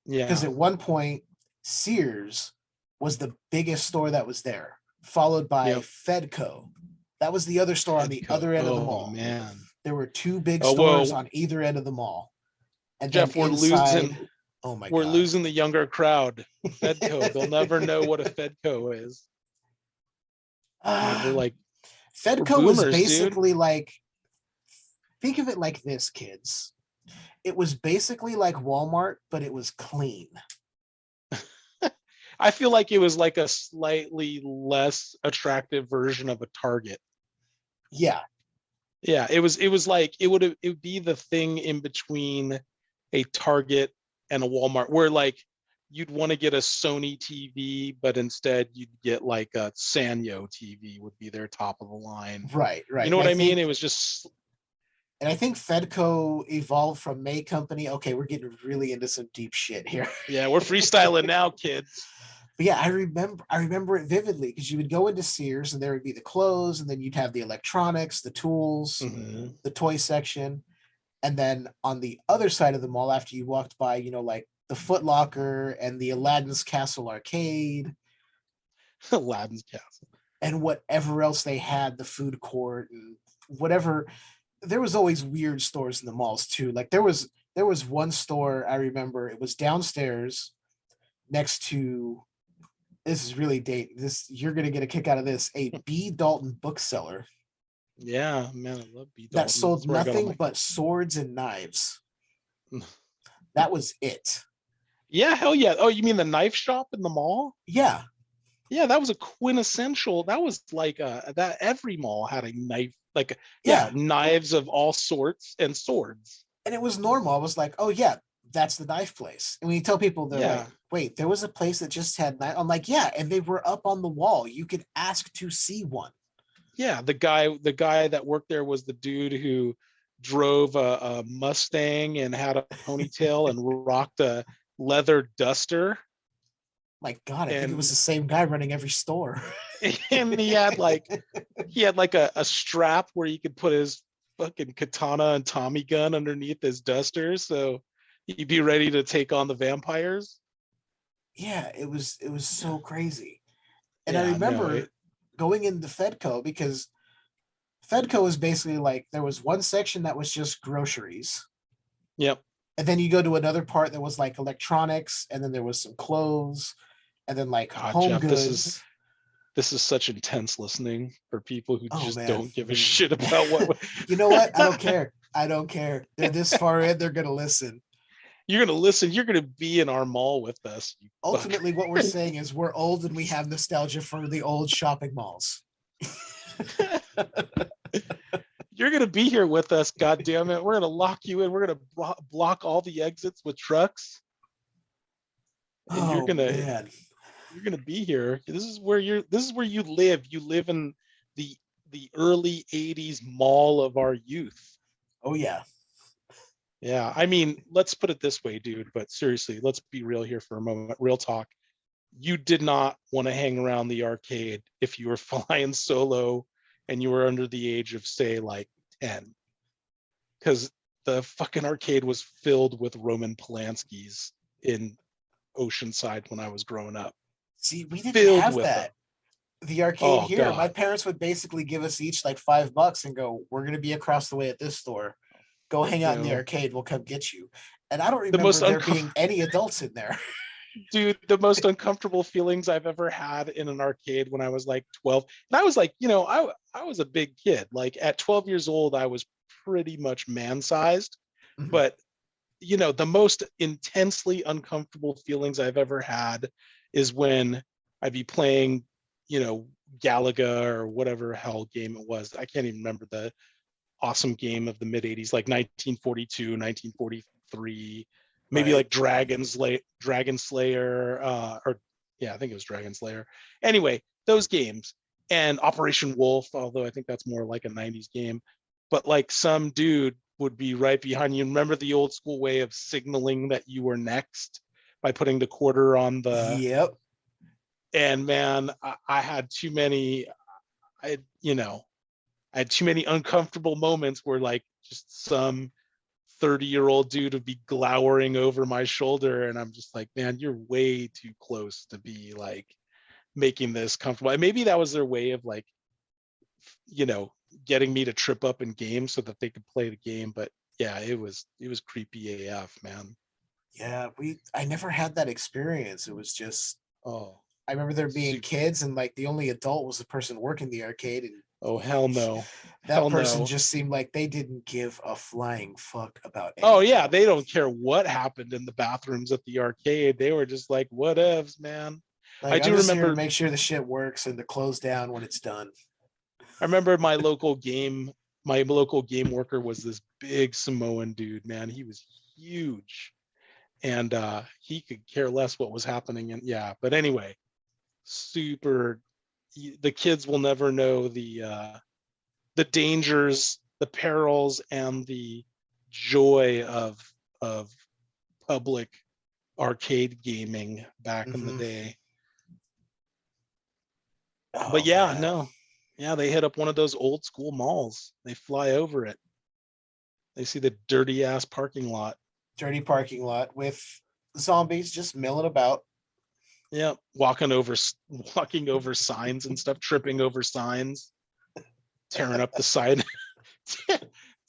Yeah. Because at one point, Sears was the biggest store that was there, followed by Fedco. That was the other store on the other end of the mall. Man. There were two big stores on either end of the mall. And Jeff, we're losing. Oh my God. We're losing the younger crowd. Fedco. They'll never know what a Fedco is. We're like Fedco was basically like, think of it like this, kids. It was basically like Walmart, but it was clean. I feel like it was like a slightly less attractive version of a Target. Yeah. Yeah, it was like it would be the thing in between a Target and a Walmart, where like you'd want to get a Sony TV, but instead you'd get like a Sanyo TV would be their top of the line. Right. You know what I mean? It was just. And I think Fedco evolved from May Company. Okay, we're getting really into some deep shit here. Yeah, we're freestyling now, kids. But yeah, I remember it vividly because you would go into Sears and there would be the clothes, and then you'd have the electronics, the tools, the toy section. And then on the other side of the mall, after you walked by, like the Foot Locker and the Aladdin's Castle arcade. Aladdin's Castle. And whatever else they had, the food court and whatever. There was always weird stores in the malls too. Like there was one store I remember. It was downstairs next to. This is really dating. You're gonna get a kick out of this. A B. Dalton bookseller. Yeah, man, I love B. Dalton. That sold nothing but swords and knives. That was it. Yeah, hell yeah. Oh, you mean the knife shop in the mall? Yeah. Yeah, that was a quintessential. That was like that every mall had a knife, like knives of all sorts and swords. And it was normal. I was like, oh yeah, that's the knife place. And when you tell people, they're like, wait, there was a place that just had knife. I'm like, yeah, and they were up on the wall. You could ask to see one. Yeah, the guy that worked there was the dude who drove a Mustang and had a ponytail and rocked a leather duster. My God, I think it was the same guy running every store. And he had like a strap where he could put his fucking katana and Tommy gun underneath his duster, so he'd be ready to take on the vampires. Yeah, it was so crazy. And I remember going into Fedco because Fedco is basically like there was one section that was just groceries. Yep. And then you go to another part that was like electronics, and then there was some clothes, and then like home Jeff, goods. This is such intense listening for people who don't give a shit about what. You know what? I don't care. They're this far in, they're gonna listen. You're gonna listen. You're gonna be in our mall with us. Ultimately, what we're saying is we're old and we have nostalgia for the old shopping malls. You're gonna be here with us. God damn it! We're gonna lock you in. We're gonna block all the exits with trucks. And you're gonna be here. This is where you live. You live in the early 80s mall of our youth. Oh yeah. Yeah, I mean, let's put it this way, dude, but seriously, let's be real here for a moment. Real talk. You did not want to hang around the arcade if you were flying solo and you were under the age of, say, like 10. Because the fucking arcade was filled with Roman Polanski's in Oceanside when I was growing up. See, we didn't have that. The arcade here, God. My parents would basically give us each like $5 and go, we're going to be across the way at this store. Go hang out in the arcade. We'll come get you. And I don't remember there being any adults in there. Dude, the most uncomfortable feelings I've ever had in an arcade when I was like 12. And I was like, I was a big kid. Like at 12 years old, I was pretty much man-sized. Mhm. But the most intensely uncomfortable feelings I've ever had is when I'd be playing, Galaga or whatever hell game it was. I can't even remember the awesome game of the mid 80s, like 1942, 1943, maybe Right. like Dragon Slayer, or yeah, I think it was Dragon Slayer. Anyway, those games and Operation Wolf, although I think that's more like a 90s game, but like some dude would be right behind you. Remember the old school way of signaling that you were next by putting the quarter on the, Yep. and man, I had too many, I, you know, I had too many uncomfortable moments where like just some 30-year-old dude would be glowering over my shoulder. And I'm just like, man, you're way too close to be like making this comfortable. And maybe that was their way of like, you know, getting me to trip up in games so that they could play the game. But yeah, it was creepy AF, man. Yeah, I never had that experience. It was just Oh, I remember there being super. kids and like the only adult was the person working the arcade, and Oh, hell no. that Hell person no. just seemed like they didn't give a flying fuck about Oh yeah, anything. they don't care what happened in the bathrooms at the arcade. They were just like, whatevs, man. I Like, I'm do just here to remember make sure the shit works and to close down when it's done. I remember my local game worker was this big Samoan dude, man. He was huge. And he could care less what was happening. And yeah, but anyway, super the kids will never know the dangers, the perils, and the joy of public arcade gaming back in the Hmm. day. But Oh yeah, man, no. Yeah, they hit up one of those old school malls. They fly over it. They see the dirty ass parking lot. dirty parking lot with zombies just milling about. Yeah, walking over signs and stuff, tripping over signs, tearing up the sign,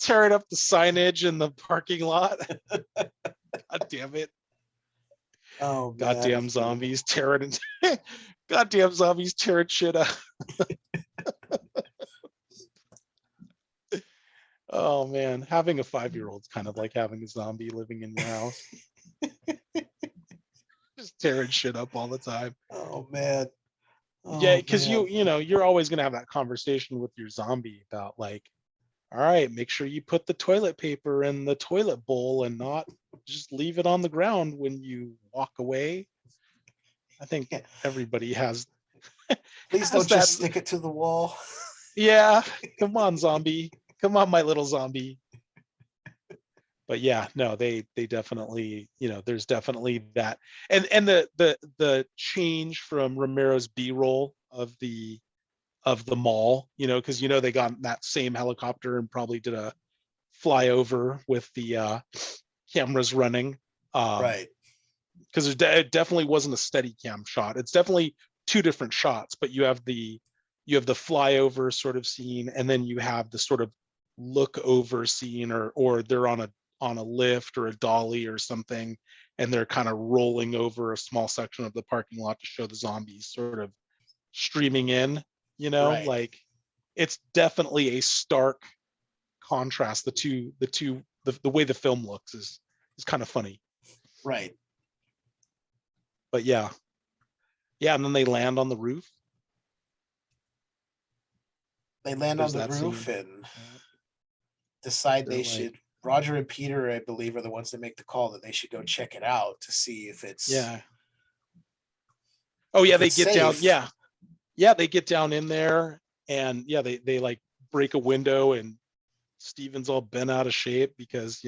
tearing up the signage in the parking lot. God damn it! Oh man, Goddamn zombies tearing, goddamn zombies tearing shit up. Oh man, having a 5-year-old's kind of like having a zombie living in your house, just tearing shit up all the time. oh man, Yeah, oh because man. you're always gonna have that conversation with your zombie about like, all right, make sure you put the toilet paper in the toilet bowl and not just leave it on the ground when you walk away. I think Yeah. everybody Please has don't that. just stick it to the wall. Yeah, come on, zombie. Come on, my little zombie. But yeah, no, they definitely, there's definitely that. And the change from Romero's B-roll of the mall, because they got in that same helicopter and probably did a flyover with the cameras running. Right. Because it definitely wasn't a steady cam shot. It's definitely two different shots, but you have the flyover sort of scene, and then you have the sort of look over scene, or they're on a lift or a dolly or something, and they're kind of rolling over a small section of the parking lot to show the zombies sort of streaming in, Right. like it's definitely a stark contrast. The way the film looks is kind of funny. Right. But yeah, and then they land on the roof. They land on There's the that roof scene. and decide They're they like, should. Roger and Peter, I believe, are the ones that make the call that they should go check it out to see yeah. Oh yeah, if they it's get down. safe. Yeah, they get down in there, and yeah, they like break a window, and Steven's all bent out of shape because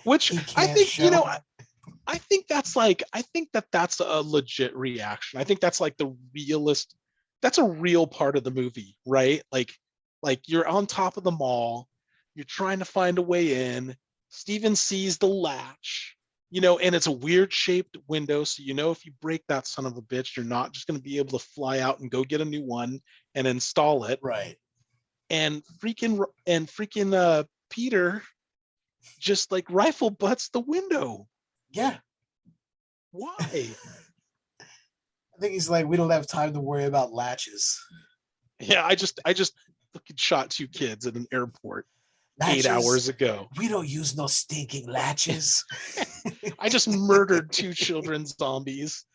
which He I can't think show. I think that's a legit reaction. I think that's like the realist. That's a real part of the movie, right? Like you're on top of the mall, you're trying to find a way in. Steven sees the latch, and it's a weird shaped window. So if you break that son of a bitch, you're not just going to be able to fly out and go get a new one and install it. Right. And freaking Peter just like rifle butts the window. Yeah. Why? I think he's like, we don't have time to worry about latches. Yeah, I just fucking shot 2 kids at an airport Latches? 8 hours ago. We don't use no stinking latches. I just murdered 2 children zombies,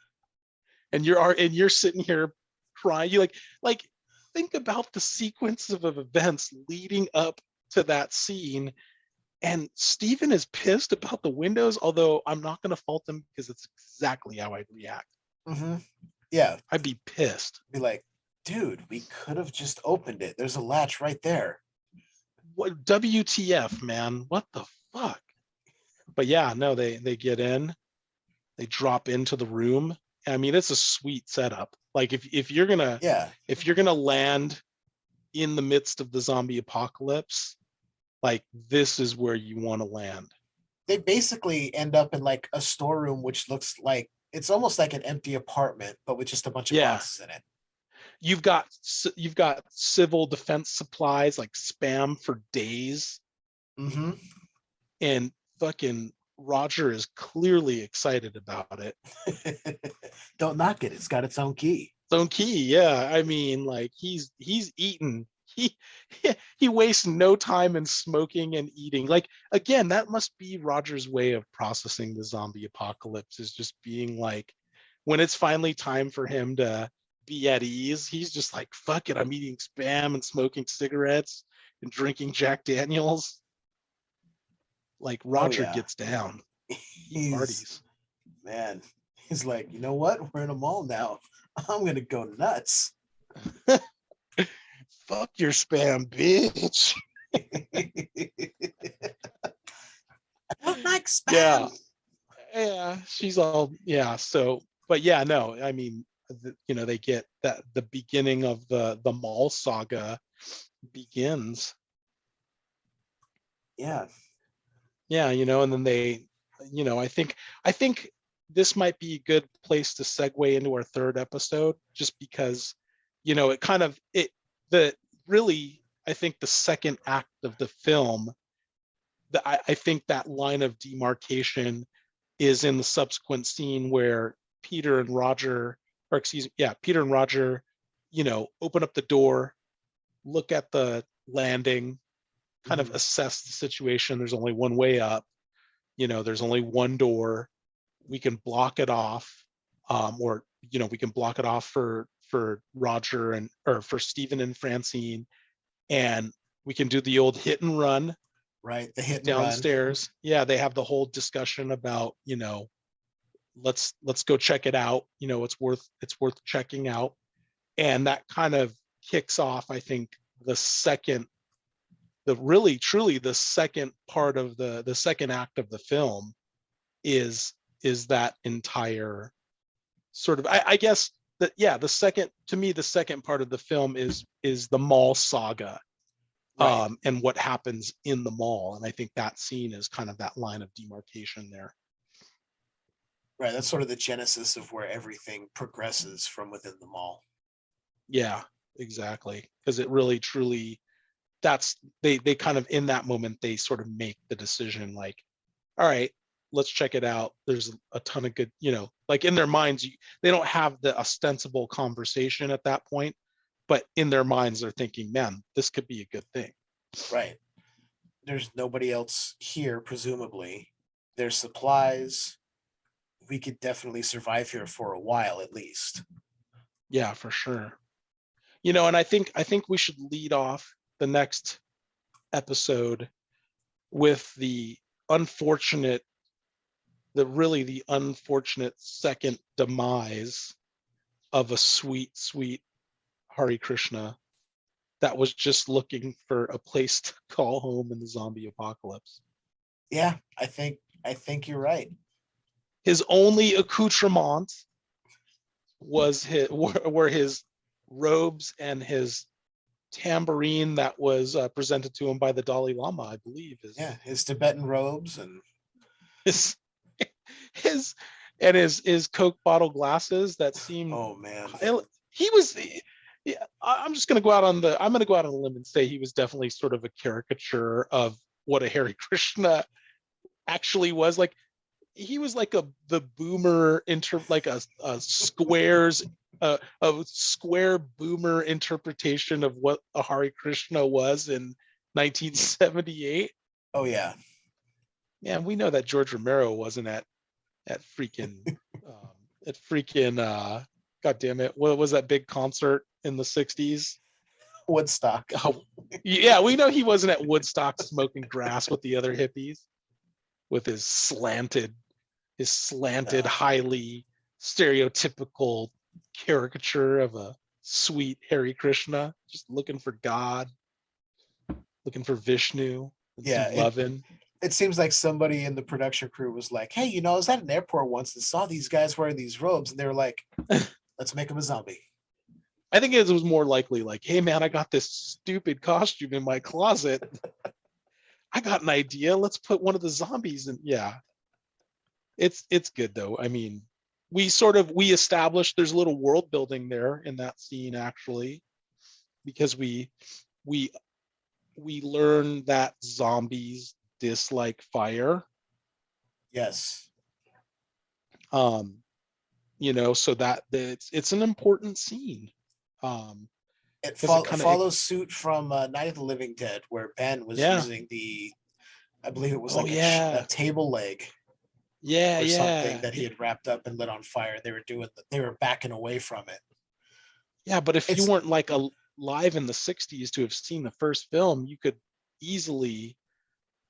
and you're sitting here crying. You like think about the sequence of events leading up to that scene. And Steven is pissed about the windows, although I'm not going to fault him because it's exactly how I'd react. Mm-hmm. Yeah. I'd be pissed. Be like, dude, we could have just opened it. There's a latch right there. What WTF, man? What the fuck? But yeah, no, they get in, they drop into the room. I mean, it's a sweet setup. Like if you're gonna land in the midst of the zombie apocalypse, like this is where you want to land. They basically end up in like a storeroom, which looks like it's almost like an empty apartment, but with just a bunch of boxes in it. You've got civil defense supplies like Spam for days. Mm-hmm. And fucking Roger is clearly excited about it. Don't knock it. It's got its own key. Its own key, yeah. I mean, like he's eaten. He wastes no time in smoking and eating. Like, again, that must be Roger's way of processing the zombie apocalypse, is just being like, when it's finally time for him to be at ease, he's just like, fuck it, I'm eating Spam and smoking cigarettes and drinking Jack Daniels. Like Roger gets down. He parties. Man, he's like, you know what? We're in a mall now. I'm gonna go nuts. Fuck your Spam, bitch. I don't like Spam. Yeah. She's all So, but yeah, no. I mean, they get that the beginning of the mall saga begins. Yeah. Yeah, and then they, I think this might be a good place to segue into our 3rd episode, just because, it kind of I think the second act of the film, I think that line of demarcation is in the subsequent scene where Peter and Roger, open up the door, look at the landing, kind of assess the situation. There's only one way up. There's only one door. We can block it off, or we can block it off for Roger or for Stephen and Francine, and we can do the old hit and run. Right, the hit and downstairs. Run. Yeah, they have the whole discussion about let's go check it out. It's worth checking out, and that kind of kicks off, I think, the second part of the second act of the film is that entire sort of, I guess that, the second part of the film is the mall saga, right. And what happens in the mall. And I think that scene is kind of that line of demarcation there. Right. That's sort of the genesis of where everything progresses from within the mall. Yeah, exactly. Because it really, truly, they kind of, in that moment, they sort of make the decision like, all right, let's check it out. There's a ton of good, like in their minds, they don't have the ostensible conversation at that point, but in their minds, they're thinking, man, this could be a good thing. Right. There's nobody else here, presumably. There's supplies. We could definitely survive here for a while, at least. Yeah, for sure. And I think we should lead off the next episode with the unfortunate second demise of a sweet Hare Krishna that was just looking for a place to call home in the zombie apocalypse. Yeah, I think you're right. His only accoutrement were his robes and his tambourine that was presented to him by the Dalai Lama, I believe. His Tibetan robes and his Coke bottle glasses that seemed. Oh man, he was. Yeah, I'm going to go out on a limb and say he was definitely sort of a caricature of what a Hare Krishna actually was. Like, he was like the boomer like a squares a square boomer interpretation of what a Hare Krishna was in 1978. Oh yeah. Yeah, we know that George Romero wasn't at freaking God damn it, what was that big concert in the 60s? Woodstock. Oh, yeah, we know he wasn't at Woodstock smoking grass with the other hippies with his slanted, highly stereotypical caricature of a sweet Hare Krishna, just looking for God, looking for Vishnu, and Yeah, some loving. It seems like somebody in the production crew was like, hey, you know, I was at an airport once and saw these guys wearing these robes, and they were like, let's make them a zombie. I think it was more likely like, hey man, I got this stupid costume in my closet. I got an idea. Let's put one of the zombies in. Yeah. It's good though. I mean, we established there's a little world building there in that scene actually, because we learn that zombies dislike fire. Yes. You know, so that it's an important scene. It follows suit from Night of the Living Dead, where Ben was using I believe it was like a table leg. Yeah, or something that he had wrapped up and lit on fire. They were backing away from it. Yeah, but if you weren't like alive in the 60s to have seen the first film, you could easily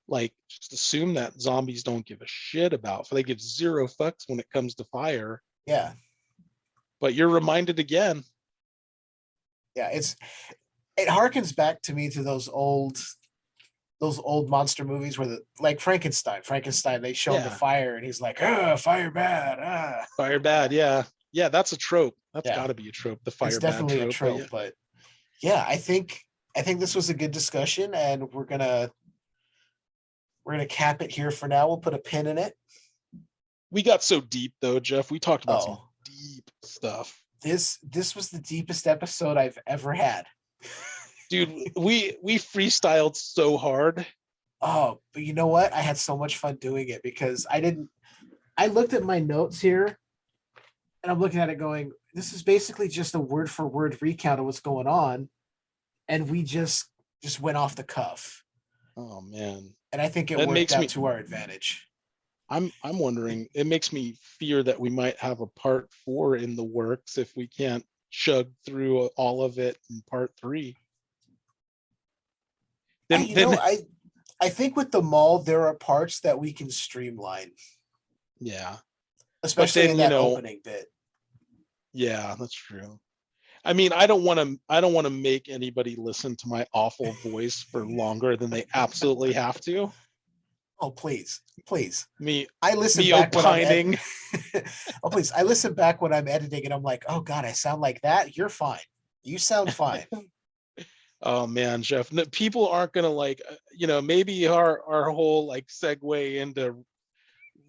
like just assume that zombies don't give a shit about, they give zero fucks when it comes to fire. Yeah. But you're reminded again. Yeah, it harkens back to me to those old monster movies where like Frankenstein, they show him the fire and he's like, fire bad, Fire bad, yeah. Yeah, that's a trope. That's gotta be a trope. The fire it's bad definitely a trope, but yeah, I think this was a good discussion, and we're gonna cap it here for now. We'll put a pin in it. We got so deep though, Jeff. We talked about some deep stuff. This was the deepest episode I've ever had. Dude, we freestyled so hard. Oh, but you know what? I had so much fun doing it because I looked at my notes here and I'm looking at it going, this is basically just a word for word recount of what's going on. And we just went off the cuff. Oh man. And I think it worked out to our advantage. I'm wondering, it makes me fear that we might have a part 4 in the works if we can't chug through all of it in part 3. I think with the mall, there are parts that we can streamline. Yeah. Especially in that opening bit. Yeah, that's true. I mean, I don't want to make anybody listen to my awful voice for longer than they absolutely have to. Oh, please. I listen back opining. Oh, please. I listen back when I'm editing and I'm like, oh God, I sound like that. You're fine. You sound fine. Oh man, Jeff, people aren't gonna like, maybe our whole like segue into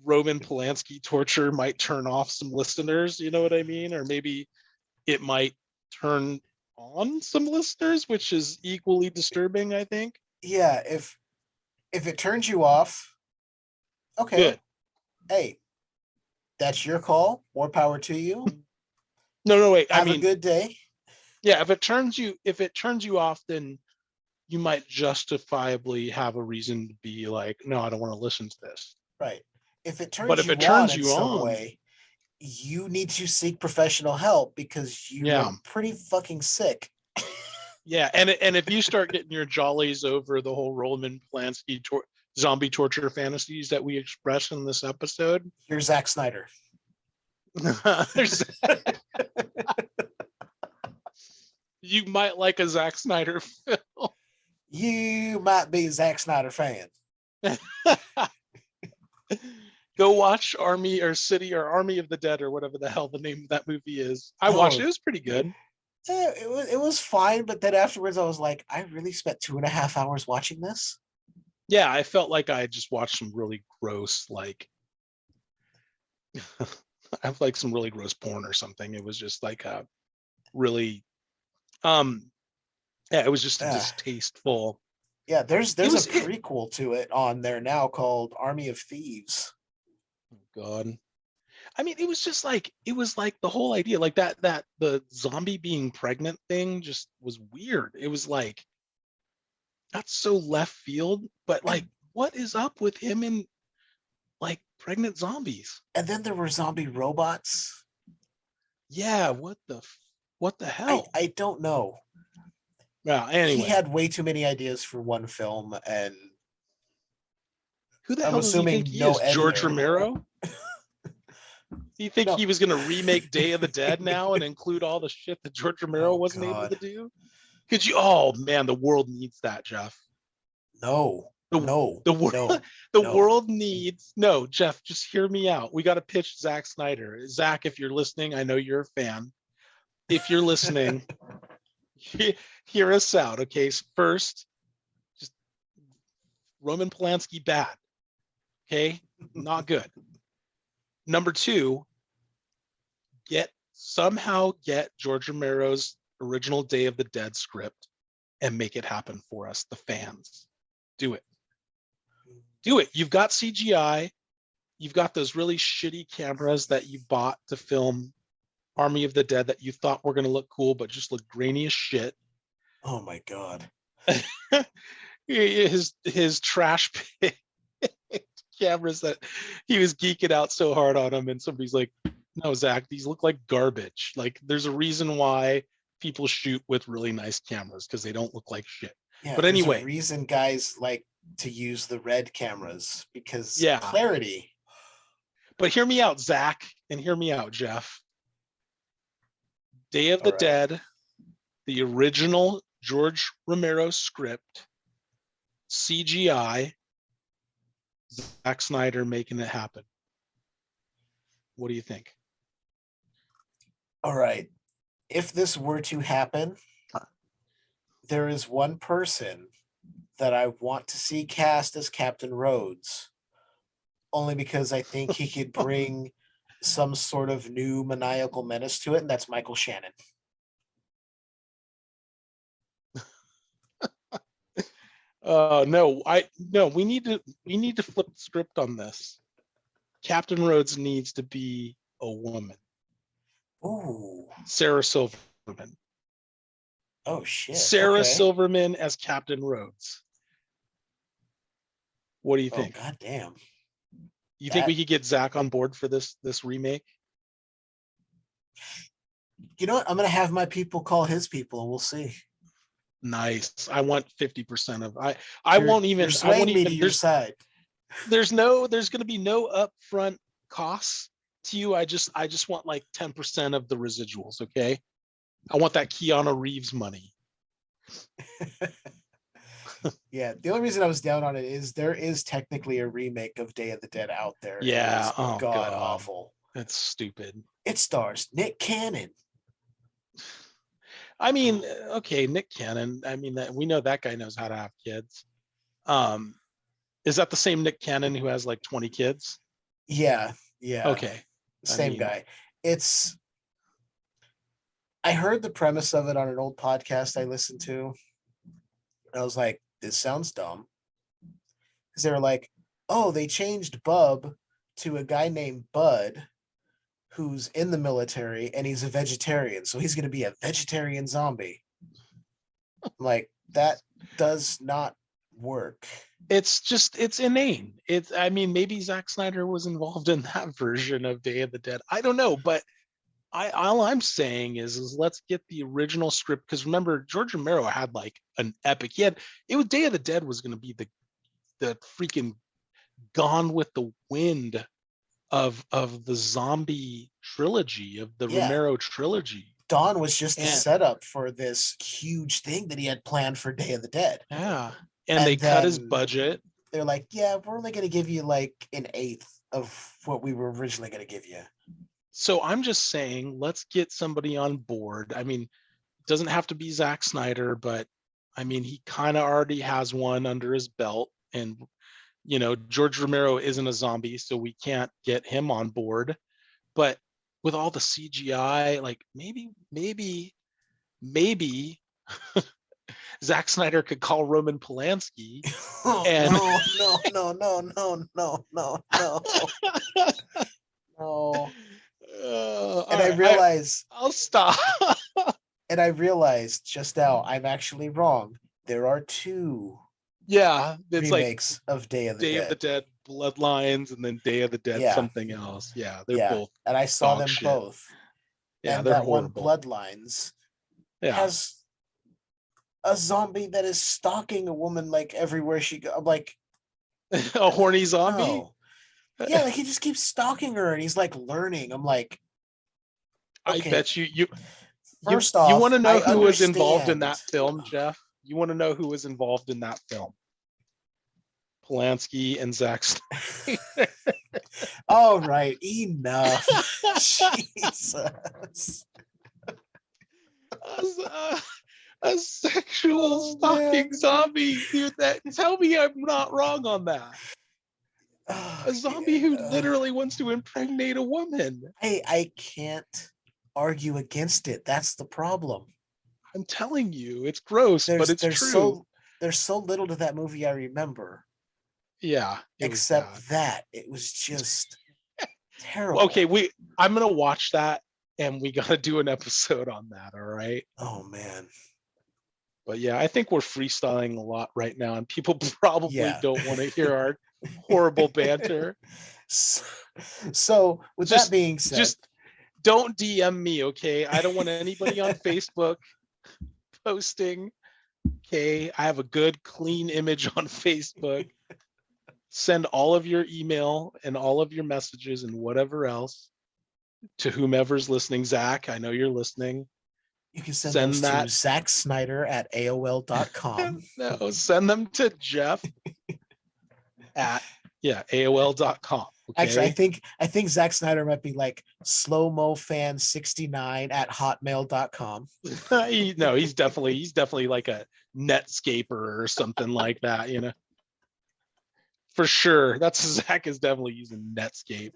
Roman Polanski torture might turn off some listeners, you know what I mean? Or maybe it might turn on some listeners, which is equally disturbing, I think. Yeah, if it turns you off, okay. Good. Hey, that's your call. More power to you. No, wait. Have a good day. Yeah, if it turns you off, then you might justifiably have a reason to be like, no, I don't want to listen to this. Right. If it turns you on, you need to seek professional help because you are pretty fucking sick. Yeah, and if you start getting your jollies over the whole Roman Polanski zombie torture fantasies that we express in this episode, you're Zack Snyder. You might like a Zack Snyder film. You might be a Zack Snyder fan. Go watch Army of the Dead or whatever the hell the name of that movie is. I watched it. It was pretty good. It was fine, but then afterwards I was like, I really spent 2.5 hours watching this. Yeah, I felt like I just watched some really gross, like I have like some really gross porn or something. It was just like a really it was just distasteful. Yeah, there's a prequel to it on there now called Army of Thieves. God. I mean, it was like the whole idea, like that the zombie being pregnant thing just was weird. It was like, that's so left field, but like, what is up with him and like pregnant zombies? And then there were zombie robots. Yeah, what the hell? I don't know. Well, anyway, He had way too many ideas for one film, and who the I'm hell does he assuming think he no is? George editor. Romero? Do you think No. he was going to remake Day of the Dead now and include all the shit that George Romero wasn't able God. to do? Could you? Oh man, the world needs that, Jeff. No. The, No. the world, No. the No. world needs. No, Jeff, just hear me out. We got to pitch Zack Snyder. Zack, if you're listening, I know you're a fan. If you're listening, hear us out, okay? So first, just Roman Polanski bad, okay? Not good. Number two, somehow get George Romero's original Day of the Dead script and make it happen for us, the fans. Do it. Do it. You've got CGI. You've got those really shitty cameras that you bought to film Army of the Dead that you thought were going to look cool, but just look grainy as shit. Oh my God. his trash cameras that he was geeking out so hard on them, and somebody's like, no, Zach, these look like garbage. Like, there's a reason why people shoot with really nice cameras, because they don't look like shit. Yeah, but anyway, there's a reason guys like to use the red cameras, because yeah, clarity. But hear me out, Zach, and hear me out, Jeff. Day of the Dead, the original George Romero script, CGI, Zack Snyder making it happen. What do you think? All right. If this were to happen, there is one person that I want to see cast as Captain Rhodes, only because I think he could bring some sort of new maniacal menace to it, and that's Michael Shannon. No, we need to flip the script on this. Captain Rhodes needs to be a woman. Ooh. Sarah Silverman. Oh shit. Sarah okay. Silverman as Captain Rhodes. What do you think? Oh, God damn. You think we could get Zach on board for this remake? You know what? I'm gonna have my people call his people, and we'll see. Nice. I want 50% of I won't even to your side. There's going to be no upfront costs to you. I just want like 10% of the residuals, okay? I want that Keanu Reeves money. Yeah, the only reason I was down on it is there is technically a remake of Day of the Dead out there. Yeah, oh god awful. That's stupid. It stars Nick Cannon. I mean, okay, Nick Cannon. I mean, we know that guy knows how to have kids. Is that the same Nick Cannon who has like 20 kids? Yeah. Okay. Same guy. I heard the premise of it on an old podcast I listened to. And I was like, this sounds dumb. Because they were like, oh, they changed Bub to a guy named Bud who's in the military, and he's a vegetarian. So he's going to be a vegetarian zombie. I'm like, that does not work. It's inane. I mean, maybe Zack Snyder was involved in that version of Day of the Dead. I don't know, but all I'm saying is let's get the original script, because remember, George Romero had like an epic. Day of the Dead was going to be the freaking Gone with the Wind of the zombie trilogy, of the Romero trilogy. Dawn was just the setup for this huge thing that he had planned for Day of the Dead. Yeah. And they cut his budget. They're like, yeah, we're only going to give you like an eighth of what we were originally going to give you. So I'm just saying, let's get somebody on board. I mean, it doesn't have to be Zack Snyder, but I mean, he kind of already has one under his belt. And, you know, George Romero isn't a zombie, so we can't get him on board. But with all the CGI, like maybe Zack Snyder could call Roman Polanski. Oh, And- no. And I realize, I'll stop. and I realized just now I'm actually wrong. There are two Yeah, it's like remakes of Day of the Day Dead. of the Dead Bloodlines and then Day of the Dead Yeah. something else. Yeah, they're Yeah, both. and I saw dog them shit. both. Yeah, And they're that horrible. one Bloodlines Yeah. has a zombie that is stalking a woman like everywhere she goes. I'm like, A horny zombie. no. Yeah, like he just keeps stalking her and he's like learning. I'm like, I okay, bet you first you off, want to know I who was involved in understand. that film, Jeff? You want to know who was involved in that film? Polanski and Zack Snyder. All right, enough. Jesus. A sexual stalking zombie, dude. Tell me I'm not wrong on that. A zombie who literally wants to impregnate a woman. I can't argue against it. That's the problem. I'm telling you, it's gross, but it's true. There's so little to that movie I remember. Yeah. Except that it was just terrible. Okay, I'm gonna watch that and we gotta do an episode on that, all right? Oh man. But yeah, I think we're freestyling a lot right now, and people probably Yeah. don't want to hear our horrible banter. So with that being said, Just don't DM me, okay? I don't want anybody on Facebook posting. Okay, I have a good, clean image on Facebook. Send all of your email and all of your messages and whatever else to whomever's listening. Zach, I know you're listening. you can send send those that- to zacksnyder@aol.com. No, send them to Jeff at AOL.com. Okay? Actually, I think Zack Snyder might be like slowmofan69@hotmail.com. He's definitely like a Netscaper or something like that, you know. For sure. Zach is definitely using Netscape.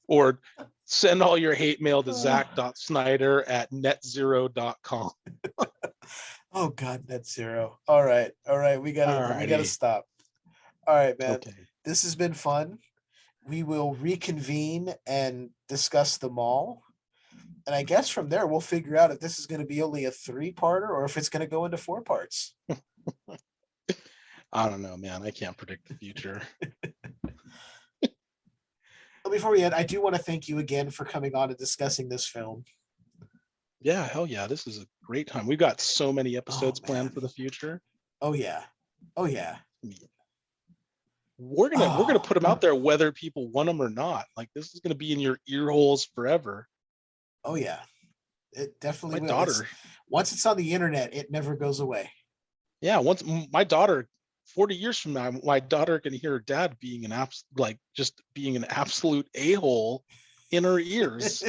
Or send all your hate mail to zach.snyder@netzero.com. Oh God, net zero. All right. We gotta Alrighty. stop. All right, man. Okay. This has been fun. We will reconvene and discuss them all. And I guess from there we'll figure out if this is going to be only a 3-parter or if it's going to go into 4 parts. I don't know, man. I can't predict the future. But before we end, I do want to thank you again for coming on and discussing this film. Yeah, hell yeah. This is a great time. We've got so many episodes planned man. for the future. Oh yeah. We're gonna put them out there whether people want them or not. Like, this is gonna be in your ear holes forever. Oh yeah. It definitely My will. daughter. Once it's on the internet, it never goes away. Yeah, once my daughter, 40 years from now, my daughter can hear her dad being an absolute a-hole in her ears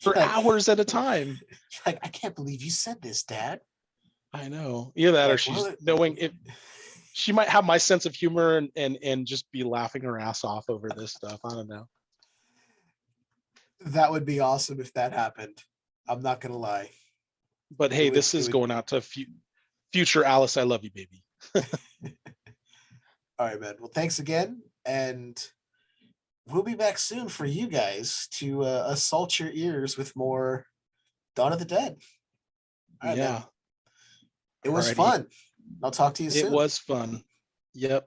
for Like- hours at a time. Like, I can't believe you said this, Dad. I know. Either that or Like, she's what? knowing if she might have my sense of humor and just be laughing her ass off over this stuff. I don't know. That would be awesome if that happened. I'm not gonna lie. But hey, would- this it is would- going out to future Alice. I love you, baby. All right, man. Well, thanks again, and we'll be back soon for you guys to assault your ears with more Dawn of the Dead. All right, Yeah, man. It was Alrighty. fun. I'll talk to you soon. it was fun. Yep.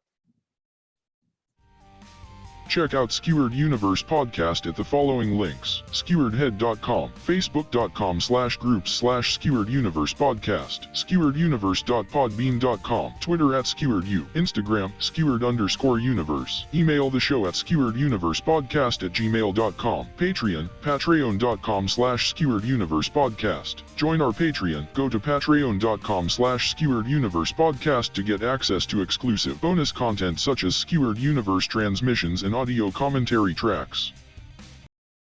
Check out Skewered Universe Podcast at the following links: skeweredhead.com, facebook.com/groups/Skewered Universe Podcast, skewereduniverse.podbean.com, Twitter @SkeweredU, Instagram, skewered_universe, email the show at skewereduniversepodcast@gmail.com, Patreon, patreon.com/Skewered Universe Podcast. Join our Patreon. Go to patreon.com/Skewered Universe Podcast to get access to exclusive bonus content such as Skewered Universe transmissions and audio commentary tracks.